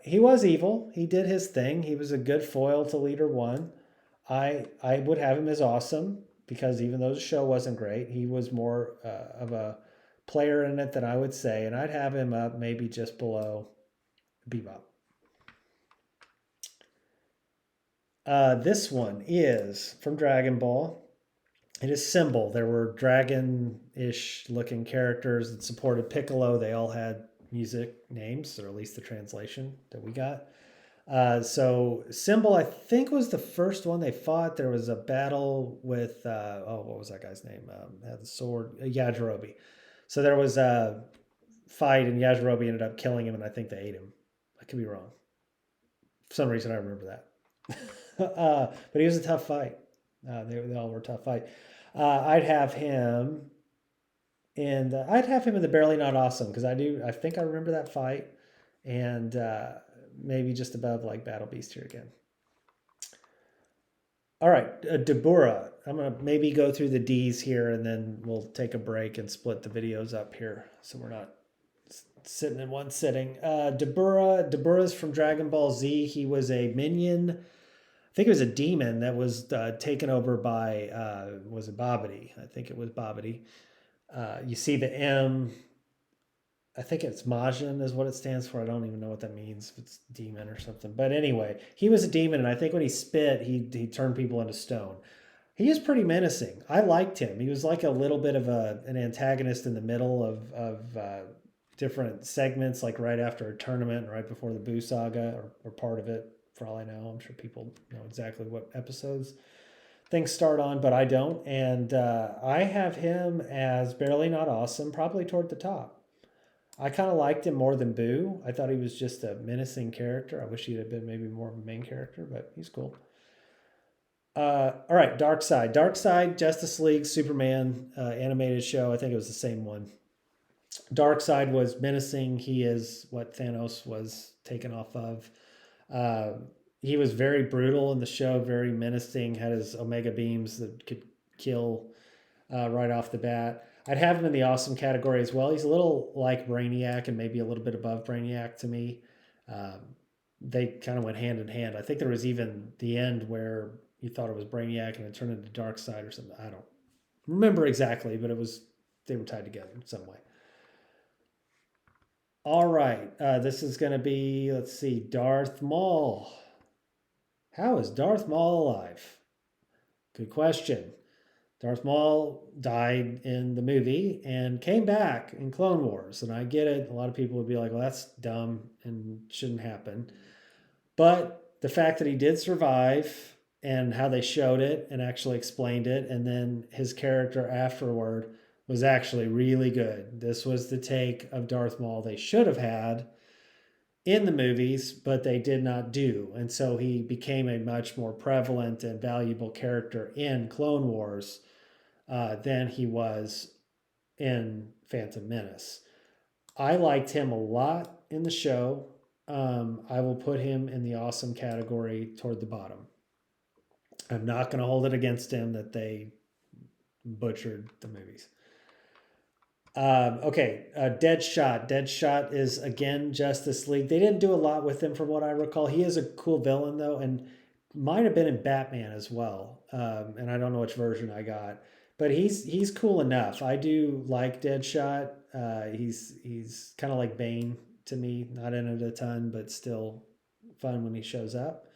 He was evil. He did his thing. He was a good foil to Leader One. I would have him as awesome because even though the show wasn't great, he was more of a player in it than I would say, and I'd have him up maybe just below Bebop. This one is from Dragon Ball. It is Symbol. There were dragon-ish looking characters that supported Piccolo. They all had music names, or at least the translation that we got. So Symbol, I think, was the first one they fought. There was a battle with what was that guy's name? Had the sword, Yajirobe. So there was a fight, and Yajirobe ended up killing him, and I think they ate him. I could be wrong. For some reason, I remember that. But he was a tough fight. They all were a tough fight. I'd have him in the barely not awesome because I think I remember that fight, and maybe just above like Battle Beast here again. All right, Dabura. I'm gonna maybe go through the D's here, and then we'll take a break and split the videos up here, so we're not sitting in one sitting. Dabura's from Dragon Ball Z. He was a minion think it was a demon that was taken over by, was it Babidi? I think it was Babidi. You see the M. I think it's Majin is what it stands for. I don't even know what that means. If it's demon or something. But anyway, he was a demon, and I think when he spit, he turned people into stone. He is pretty menacing. I liked him. He was like a little bit of an antagonist in the middle of different segments, like right after a tournament, right before the Boo Saga, or part of it. For all I know, I'm sure people know exactly what episodes things start on, but I don't. And I have him as barely not awesome, probably toward the top. I kind of liked him more than Boo. I thought he was just a menacing character. I wish he'd have been maybe more of a main character, but he's cool. All right, Dark Side. Dark Side, Justice League, Superman animated show. I think it was the same one. Dark Side was menacing. He is what Thanos was taken off of. Uh, he was very brutal in the show, very menacing, had his Omega beams that could kill right off the bat. I'd have him in the awesome category as well. He's a little like Brainiac and maybe a little bit above Brainiac to me. Um, they kind of went hand in hand. I think there was even the end where you thought it was Brainiac and it turned into Dark Side or something. I don't remember exactly, but they were tied together in some way. All right, this is going to be, let's see, Darth Maul. How is Darth Maul alive? Good question. Darth Maul died in the movie and came back in Clone Wars. And I get it. A lot of people would be like, well, that's dumb and shouldn't happen. But the fact that he did survive and how they showed it and actually explained it, and then his character afterward was actually really good. This was the take of Darth Maul they should have had in the movies, but they did not do. And so he became a much more prevalent and valuable character in Clone Wars than he was in Phantom Menace. I liked him a lot in the show. I will put him in the awesome category toward the bottom. I'm not going to hold it against him that they butchered the movies. Okay, Deadshot. Deadshot is again Justice League. They didn't do a lot with him from what I recall. He is a cool villain though, and might have been in Batman as well. And I don't know which version I got, but he's cool enough. I do like Deadshot. He's kind of like Bane to me. Not in it a ton, but still fun when he shows up.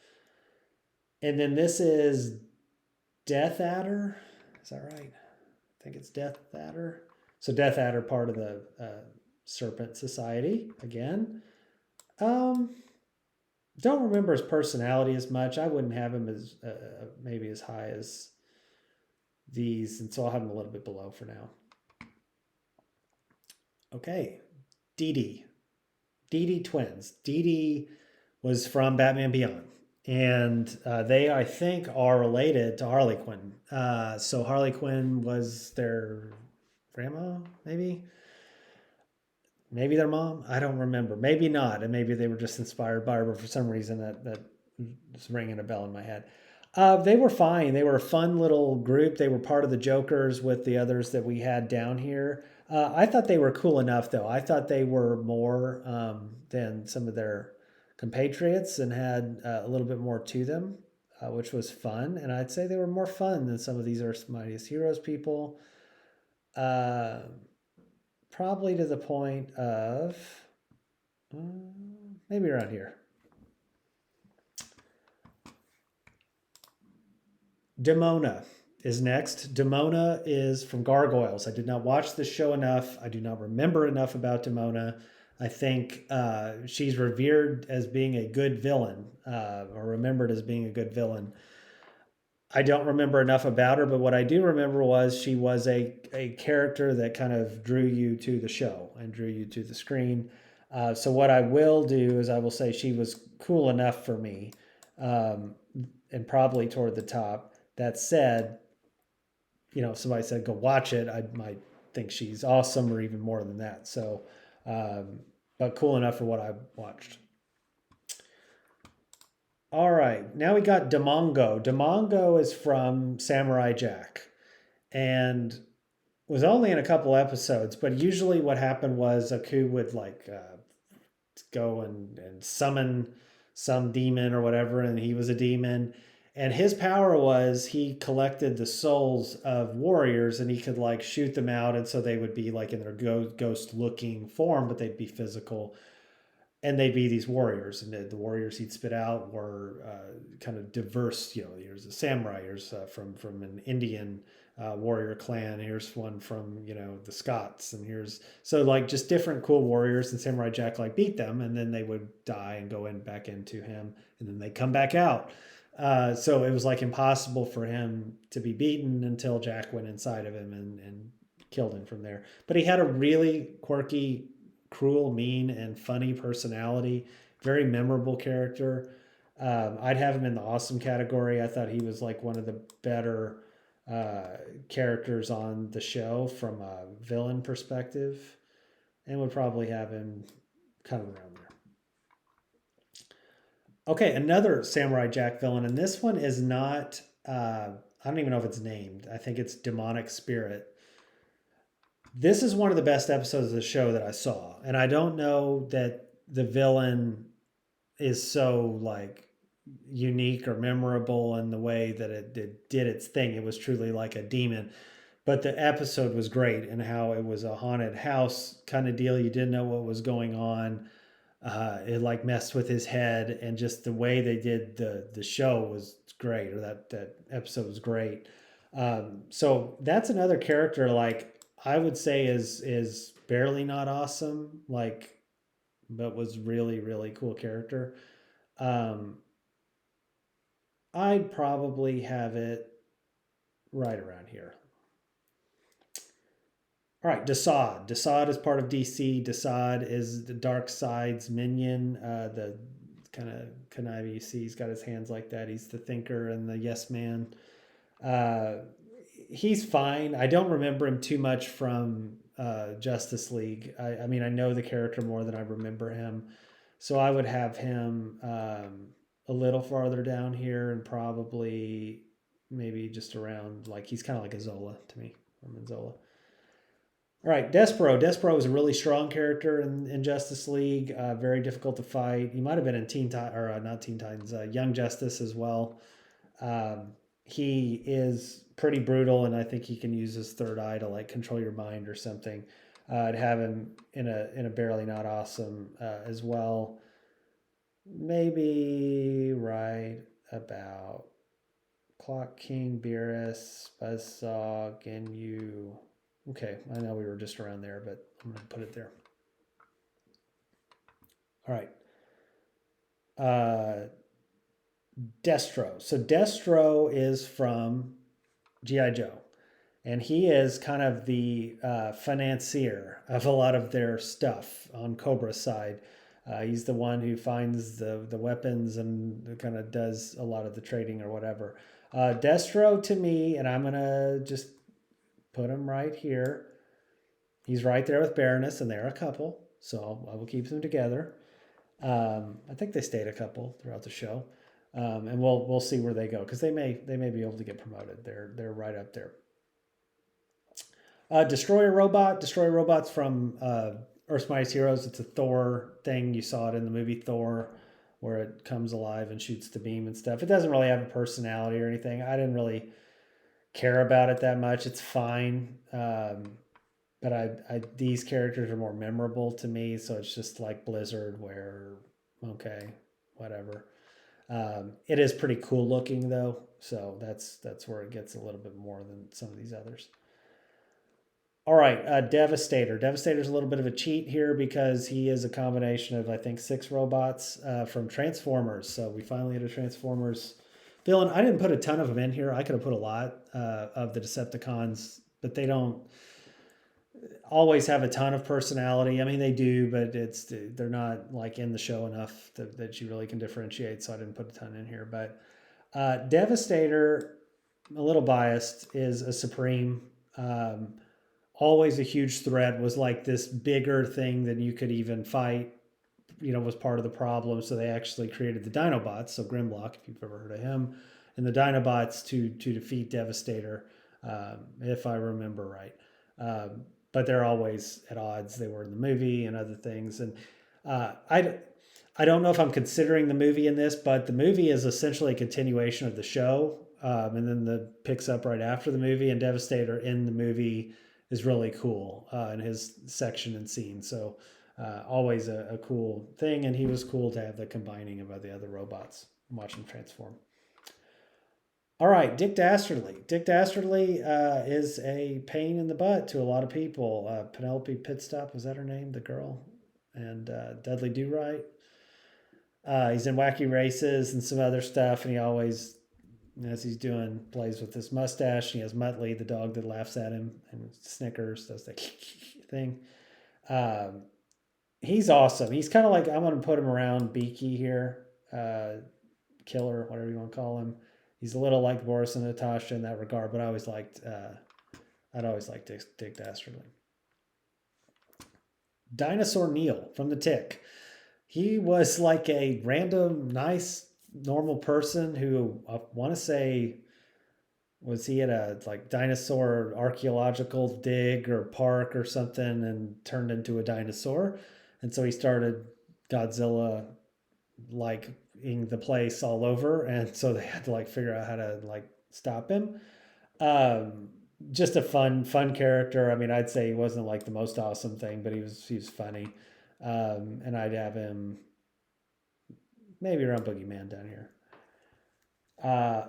And then this is Death Adder. Is that right? I think it's Death Adder. So Death Adder, part of the Serpent Society again. Don't remember his personality as much. I wouldn't have him as maybe as high as these, and so I'll have him a little bit below for now. Okay, Dee Dee. Dee Dee twins. Dee Dee was from Batman Beyond. And they, I think, are related to Harley Quinn. So Harley Quinn was their grandma, maybe? Maybe their mom? I don't remember. Maybe not. And maybe they were just inspired by her, but for some reason that is ringing a bell in my head. They were fine. They were a fun little group. They were part of the Jokers with the others that we had down here. I thought they were cool enough, though. I thought they were more than some of their compatriots and had a little bit more to them, which was fun. And I'd say they were more fun than some of these Earth's Mightiest Heroes people. Probably to the point of maybe around here. Demona is next. Demona is from Gargoyles. I did not watch this show enough. I do not remember enough about Demona. I think she's revered as being a good villain, or remembered as being a good villain. I don't remember enough about her, but what I do remember was she was a character that kind of drew you to the show and drew you to the screen. So what I will do is I will say she was cool enough for me, and probably toward the top. That said, if somebody said go watch it, I might think she's awesome or even more than that. So, but cool enough for what I watched. All right, now we got Demongo. Demongo is from Samurai Jack and was only in a couple episodes, but usually what happened was Aku would go and summon some demon or whatever, and he was a demon. And his power was he collected the souls of warriors and he could like shoot them out. And so they would be like in their ghost looking form, but they'd be physical and they'd be these warriors. And the warriors he'd spit out were kind of diverse. You know, here's a samurai, here's from an Indian warrior clan. Here's one from, you know, the Scots. And here's, so like just different cool warriors, and Samurai Jack like beat them and then they would die and go in back into him and then they come back out. So it was like impossible for him to be beaten until Jack went inside of him and killed him from there. But he had a really quirky, cruel, mean, and funny personality. Very memorable character. I'd have him in the awesome category. I thought he was like one of the better characters on the show from a villain perspective, and would probably have him kind of around there. Okay, another Samurai Jack villain, and this one is not. I don't even know if it's named. I think it's Demonic Spirit. This is one of the best episodes of the show that I saw, and I don't know that the villain is so like unique or memorable in the way that it did its thing. It was truly like a demon, but the episode was great and how it was a haunted house kind of deal. You didn't know what was going on. It like messed with his head, and just the way they did the show was great, or that episode was great. So that's another character like I would say is barely not awesome, like, but was really cool character. Um, I'd probably have it right around here. All right, Desaad. Desaad is part of DC. Desaad is the Dark Side's minion. The kind of connive, you see he's got his hands like that. He's the thinker and the yes man. Uh, he's fine. I don't remember him too much from Justice League. I mean, I know the character more than I remember him. So I would have him a little farther down here and probably maybe just around, like, he's kind of like a Zola to me, Norman Zola. All right, Despero. Despero is a really strong character in Justice League. Very difficult to fight. He might have been in Teen Titans, or not Teen Titans, Young Justice as well. He is pretty brutal, and I think he can use his third eye to like control your mind or something. I'd have him in a barely not awesome as well. Maybe right about Clock King, Beerus, Buzzsaw, Ginyu. Okay, I know we were just around there, but I'm going to put it there. All right. Destro. So Destro is from G.I. Joe, and he is kind of the financier of a lot of their stuff on Cobra's side. He's the one who finds the weapons and kind of does a lot of the trading or whatever. Destro to me, and I'm going to just put him right here. He's right there with Baroness, and they're a couple, so I will keep them together. I think they stayed a couple throughout the show, and we'll see where they go because they may be able to get promoted. They're right up there. Destroyer Robot. Destroyer Robot's from Earth's Mightiest Heroes. It's a Thor thing. You saw it in the movie Thor, where it comes alive and shoots the beam and stuff. It doesn't really have a personality or anything. I didn't really care about it that much. It's fine. But I these characters are more memorable to me, so it's just like Blizzard, where okay, whatever. It is pretty cool looking though, so that's where it gets a little bit more than some of these others. All right, Devastator. Devastator's a little bit of a cheat here because he is a combination of I think 6 robots from Transformers. So we finally had a Transformers villain. I didn't put a ton of them in here. I could have put a lot of the Decepticons, but they don't always have a ton of personality. I mean, they do, but they're not like in the show enough that you really can differentiate. So I didn't put a ton in here. But Devastator, a little biased, is a Supreme. Always a huge threat. Was like this bigger thing than you could even fight. You know, was part of the problem. So they actually created the Dinobots. So Grimlock, if you've ever heard of him, and the Dinobots to defeat Devastator, if I remember right. But they're always at odds. They were in the movie and other things. And I I don't know if I'm considering the movie in this, but the movie is essentially a continuation of the show, and then the picks up right after the movie. And Devastator in the movie is really cool in his section and scene. So always a cool thing, and he was cool to have the combining of the other robots. Watch him transform. All right, Dick Dastardly. Dick Dastardly is a pain in the butt to a lot of people. Penelope Pitstop, was that her name? The girl, and Dudley Do Right. He's in Wacky Races and some other stuff, and he always, as he's doing, plays with this mustache. He has Muttley, the dog that laughs at him, and Snickers does the thing. He's awesome. He's kind of like, I'm going to put him around Beaky here, Killer, whatever you want to call him. He's a little like Boris and Natasha in that regard, but I'd always liked Dick Dastardly. Dinosaur Neil from The Tick. He was like a random, nice, normal person who I want to say, was he at a like dinosaur archaeological dig or park or something and turned into a dinosaur. And so he started Godzilla like in the place all over, and so they had to like figure out how to like stop him. Just a fun character. I mean, I'd say he wasn't like the most awesome thing, but he was funny. And I'd have him maybe around Boogeyman down here.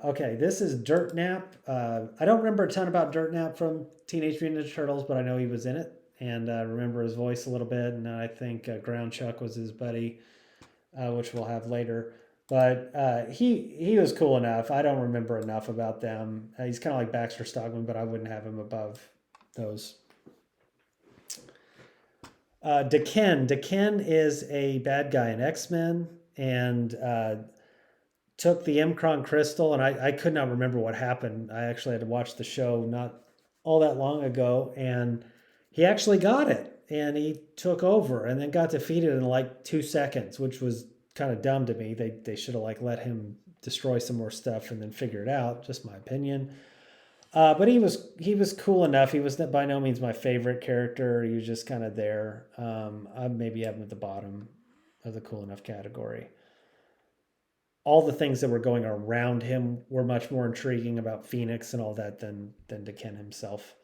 Okay, this is Dirt Nap. I don't remember a ton about Dirt Nap from Teenage Mutant Ninja Turtles, but I know he was in it, and I remember his voice a little bit, and I think Ground Chuck was his buddy, which we'll have later. But he was cool enough. I don't remember enough about them. He's kind of like Baxter Stockman, but I wouldn't have him above those. Daken. Daken is a bad guy in X-Men, and took the M'Kraan crystal, and I could not remember what happened. I actually had to watch the show not all that long ago, and he actually got it, and he took over, and then got defeated in like 2 seconds, which was kind of dumb to me. They should have like let him destroy some more stuff and then figure it out. Just my opinion. But he was cool enough. He was by no means my favorite character. He was just kind of there. I maybe have him at the bottom of the cool enough category. All the things that were going around him were much more intriguing about Phoenix and all that than Daken himself.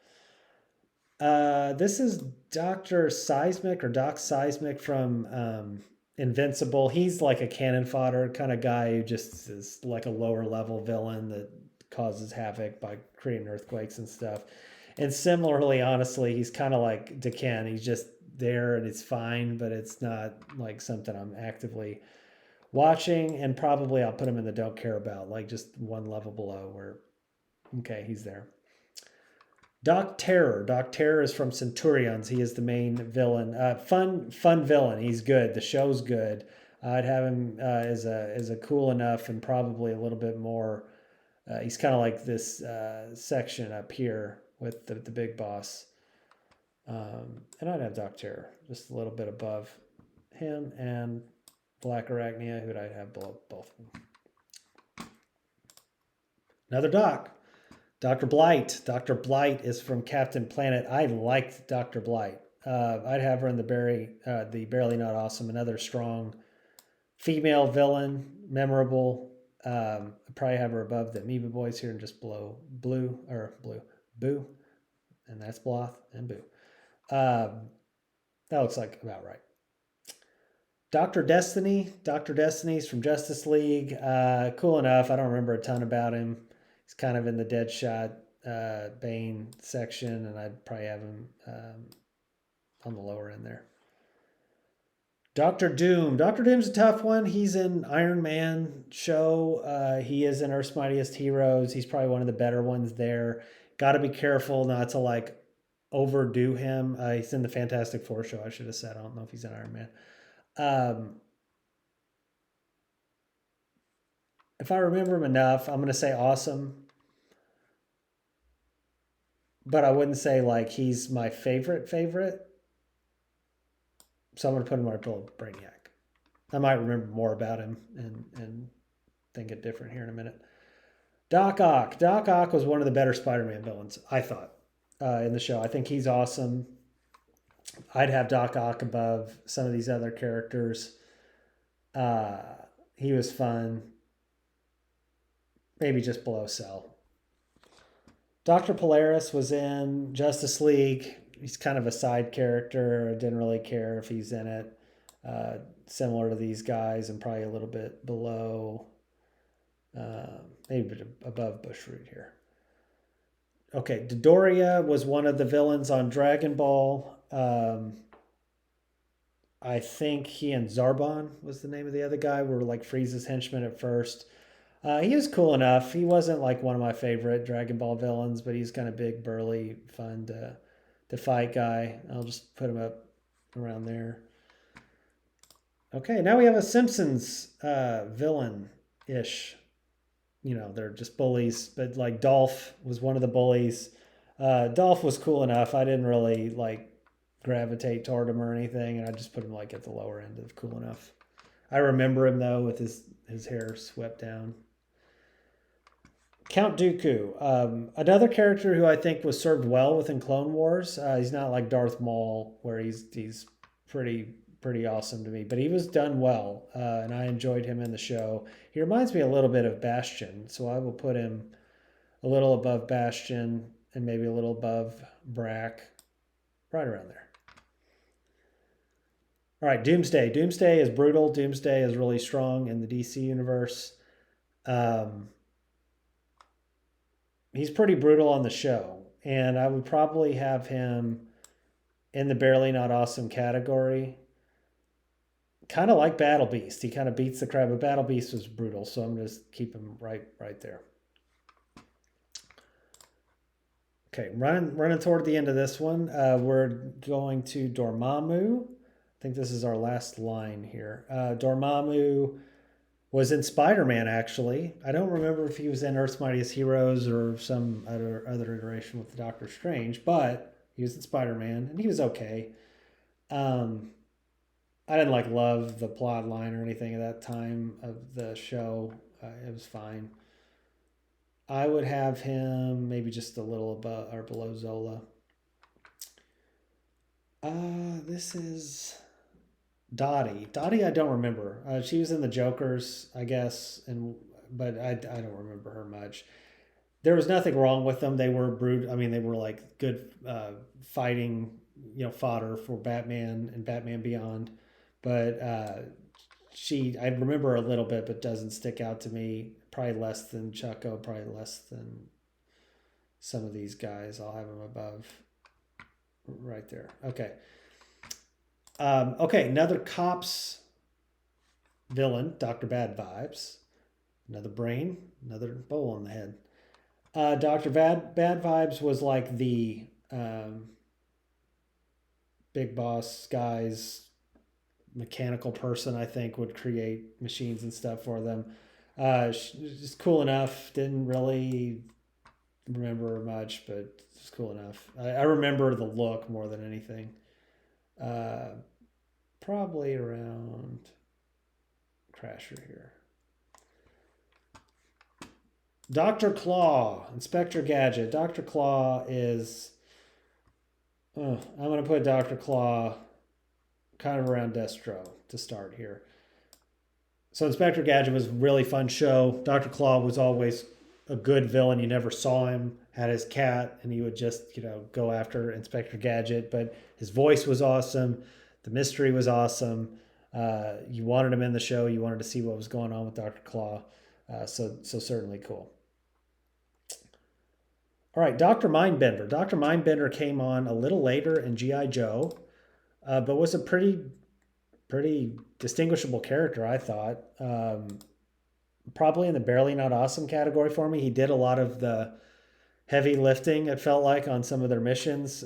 This is Dr. Seismic or Doc Seismic from Invincible. He's like a cannon fodder kind of guy who just is like a lower level villain that causes havoc by creating earthquakes and stuff. And similarly, honestly, he's kind of like Daken. He's just there and it's fine, but it's not like something I'm actively watching, and probably I'll put him in the don't care about, like just one level below where, okay, he's there. Doc Terror. Doc Terror is from Centurions. He is the main villain. Fun villain. He's good. The show's good. I'd have him as a cool enough and probably a little bit more. He's kind of like this section up here with the big boss. And I'd have Doc Terror just a little bit above him, and Black Arachnia, who'd I have below both of them. Another Doc. Dr. Blight. Dr. Blight is from Captain Planet. I liked Dr. Blight. I'd have her in the Barely Not Awesome. Another strong female villain, memorable. I'd probably have her above the Amoeba Boys here and just below Boo, and that's Bloth and Boo. That looks like about right. Dr. Destiny. Dr. Destiny's from Justice League. Cool enough. I don't remember a ton about him. He's kind of in the Deadshot Bane section, and I'd probably have him on the lower end there. Dr. Doom. Dr. Doom's a tough one. He's in Iron Man show. He is in Earth's Mightiest Heroes. He's probably one of the better ones there. Got to be careful not to like overdo him. He's in the Fantastic Four show, I should have said. I don't know if he's in Iron Man. If I remember him enough, I'm going to say awesome. But I wouldn't say like he's my favorite. So I'm going to put him right below Brainiac. I might remember more about him and think it different here in a minute. Doc Ock. Doc Ock was one of the better Spider-Man villains, I thought, in the show. I think he's awesome. I'd have Doc Ock above some of these other characters. Uh, he was fun. Maybe just below Cell. Dr. Polaris was in Justice League. He's kind of a side character. I didn't really care if he's in it. Similar to these guys and probably a little bit below, maybe above Bushroot here. Okay, Dodoria was one of the villains on Dragon Ball. I think he and Zarbon was the name of the other guy. Were like Frieza's henchmen at first. He was cool enough. He wasn't like one of my favorite Dragon Ball villains, but he's kind of big, burly, fun to fight guy. I'll just put him up around there. Okay, now we have a Simpsons villain ish. You know, they're just bullies, but like Dolph was one of the bullies. Dolph was cool enough. I didn't really like gravitate toward him or anything, and I just put him like at the lower end of cool enough. I remember him though with his hair swept down. Count Dooku, another character who I think was served well within Clone Wars. He's not like Darth Maul, where he's pretty awesome to me, but he was done well, and I enjoyed him in the show. He reminds me a little bit of Bastion, so I will put him a little above Bastion and maybe a little above Brack, right around there. All right, Doomsday. Doomsday is brutal. Doomsday is really strong in the DC universe. He's pretty brutal on the show, and I would probably have him in the barely not awesome category. Kind of like Battle Beast. He kind of beats the crap, but Battle Beast was brutal, so I'm going to keep him right there. Okay, running toward the end of this one. We're going to Dormammu. I think this is our last line here. Dormammu was in Spider-Man, actually. I don't remember if he was in Earth's Mightiest Heroes or some other iteration with Doctor Strange, but he was in Spider-Man, and he was okay. I didn't like love the plot line or anything at that time of the show. It was fine. I would have him maybe just a little above or below Zola. This is Dottie. Dottie, I don't remember. She was in the Jokers, I guess, but I don't remember her much. There was nothing wrong with them. They were brute. I mean, they were like good fighting, fodder for Batman and Batman Beyond. But I remember a little bit, but doesn't stick out to me. Probably less than Chucko, probably less than some of these guys. I'll have them above, right there. Okay. Okay, another Cops villain, Dr. Bad Vibes. Another brain, another bowl on the head. Dr. Bad Vibes was like the big boss guy's mechanical person, I think, would create machines and stuff for them. Just cool enough. Didn't really remember much, but it's cool enough. I remember the look more than anything. Probably around Crasher here. Dr. Claw, Inspector Gadget. Dr. Claw is... I'm going to put Dr. Claw kind of around Destro to start here. So Inspector Gadget was a really fun show. Dr. Claw was always a good villain. You never saw him, had his cat, and he would just, go after Inspector Gadget. But his voice was awesome. The mystery was awesome. You wanted him in the show. You wanted to see what was going on with Dr. Claw. So certainly cool. All right, Dr. Mindbender. Dr. Mindbender came on a little later in G.I. Joe, but was a pretty distinguishable character, I thought. Probably in the barely not awesome category for me. He did a lot of the heavy lifting, it felt like, on some of their missions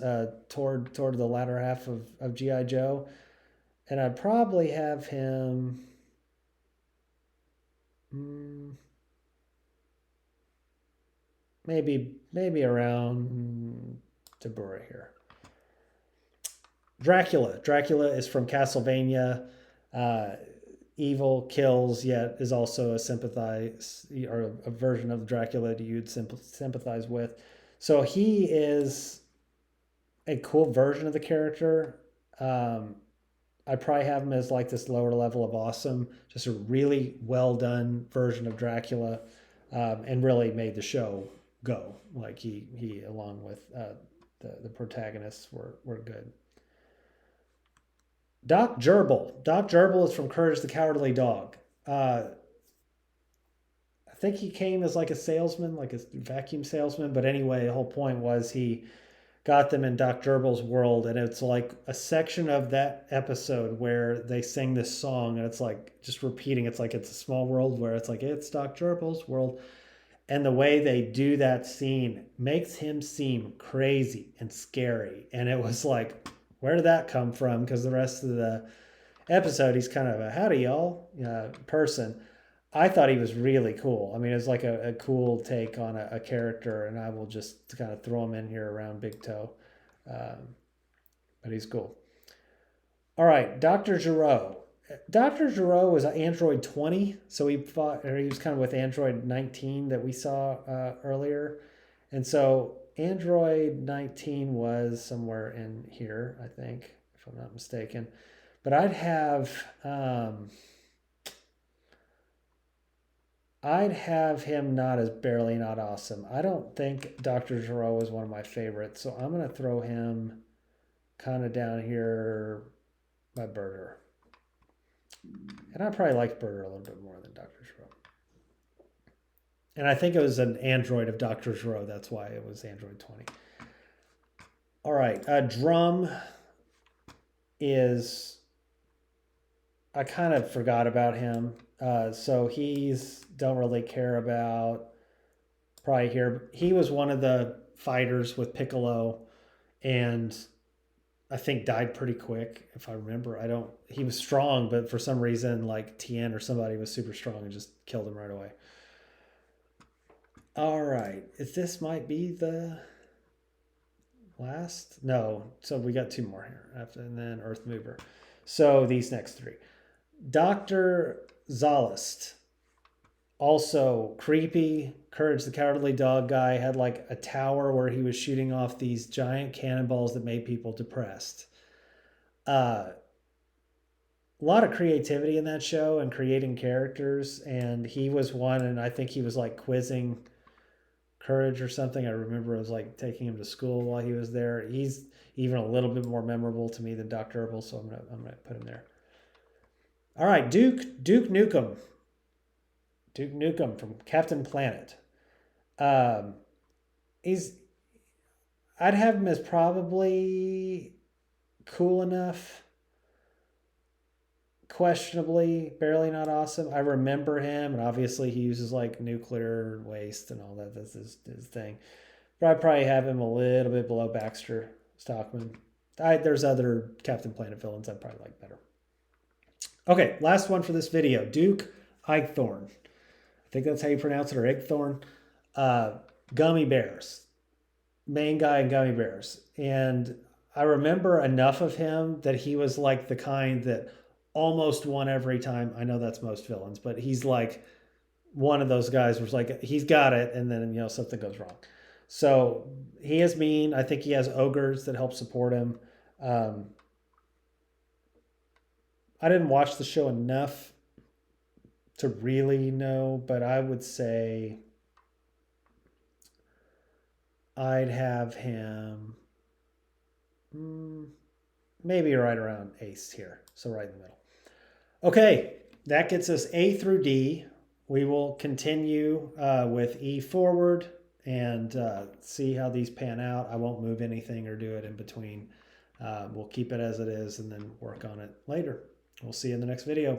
toward the latter half of G.I. Joe. And I'd probably have him... Maybe around Tabura here. Dracula. Dracula is from Castlevania. Evil, kills, yet is also a version of Dracula that you'd sympathize with. So he is a cool version of the character. I I'd probably have him as like this lower level of awesome, just a really well done version of Dracula, and really made the show go. Like he along with the protagonists were good. Doc Gerbil. Doc Gerbil is from Courage the Cowardly Dog. I think he came as like a salesman, like a vacuum salesman. But anyway, the whole point was he got them in Doc Gerbil's world, and it's like a section of that episode where they sing this song, and it's like just repeating. It's like it's a small world where it's like it's Doc Gerbil's world, and the way they do that scene makes him seem crazy and scary. And it was like, where did that come from? Because the rest of the episode, he's kind of a howdy y'all person. I thought he was really cool. I mean, it was like a cool take on a character, and I will just kind of throw him in here around Big Toe. But he's cool. All right, Dr. Gero. Dr. Gero was an Android 20, so he was kind of with Android 19 that we saw earlier. And so Android 19 was somewhere in here, I think, if I'm not mistaken. But I'd have him not as Barely Not Awesome. I don't think Dr. Gero is one of my favorites, so I'm going to throw him kind of down here by Burger. And I probably liked Burger a little bit more than Dr. Gero. And I think it was an Android of Dr. Gero. That's why it was Android 20. All right. Drum is... I kind of forgot about him. So he's... Don't really care about... Probably here. He was one of the fighters with Piccolo. And... I think died pretty quick, if I remember. He was strong, but for some reason, like Tien or somebody was super strong and just killed him right away. All right. This might be the last? No. So we got two more here and then Earth Mover. So these next three. Dr. Zalist. Also creepy. Courage the Cowardly Dog guy had like a tower where he was shooting off these giant cannonballs that made people depressed. A lot of creativity in that show and creating characters, and he was one, and I think he was like quizzing Courage or something. I remember it was like taking him to school while he was there. He's even a little bit more memorable to me than Dr. Herbal, so I'm gonna put him there. All right, Duke Nukem. Duke Nukem from Captain Planet. I'd have him as probably cool enough, questionably, Barely Not Awesome. I remember him, and obviously he uses like nuclear waste and all that. That's his thing. But I'd probably have him a little bit below Baxter Stockman. There's other Captain Planet villains I'd probably like better. Okay, last one for this video. Duke Eichthorn. I think that's how you pronounce it, or Eichthorn. Gummy bears. Main guy in Gummy Bears. And I remember enough of him that he was like the kind that almost won every time. I know that's most villains, but he's like one of those guys who's like, he's got it, and then, something goes wrong. So he is mean. I think he has ogres that help support him. I didn't watch the show enough to really know, but I would say I'd have him maybe right around Ace here. So right in the middle. Okay, that gets us A through D. We will continue with E forward and see how these pan out. I won't move anything or do it in between. We'll keep it as it is and then work on it later. We'll see you in the next video.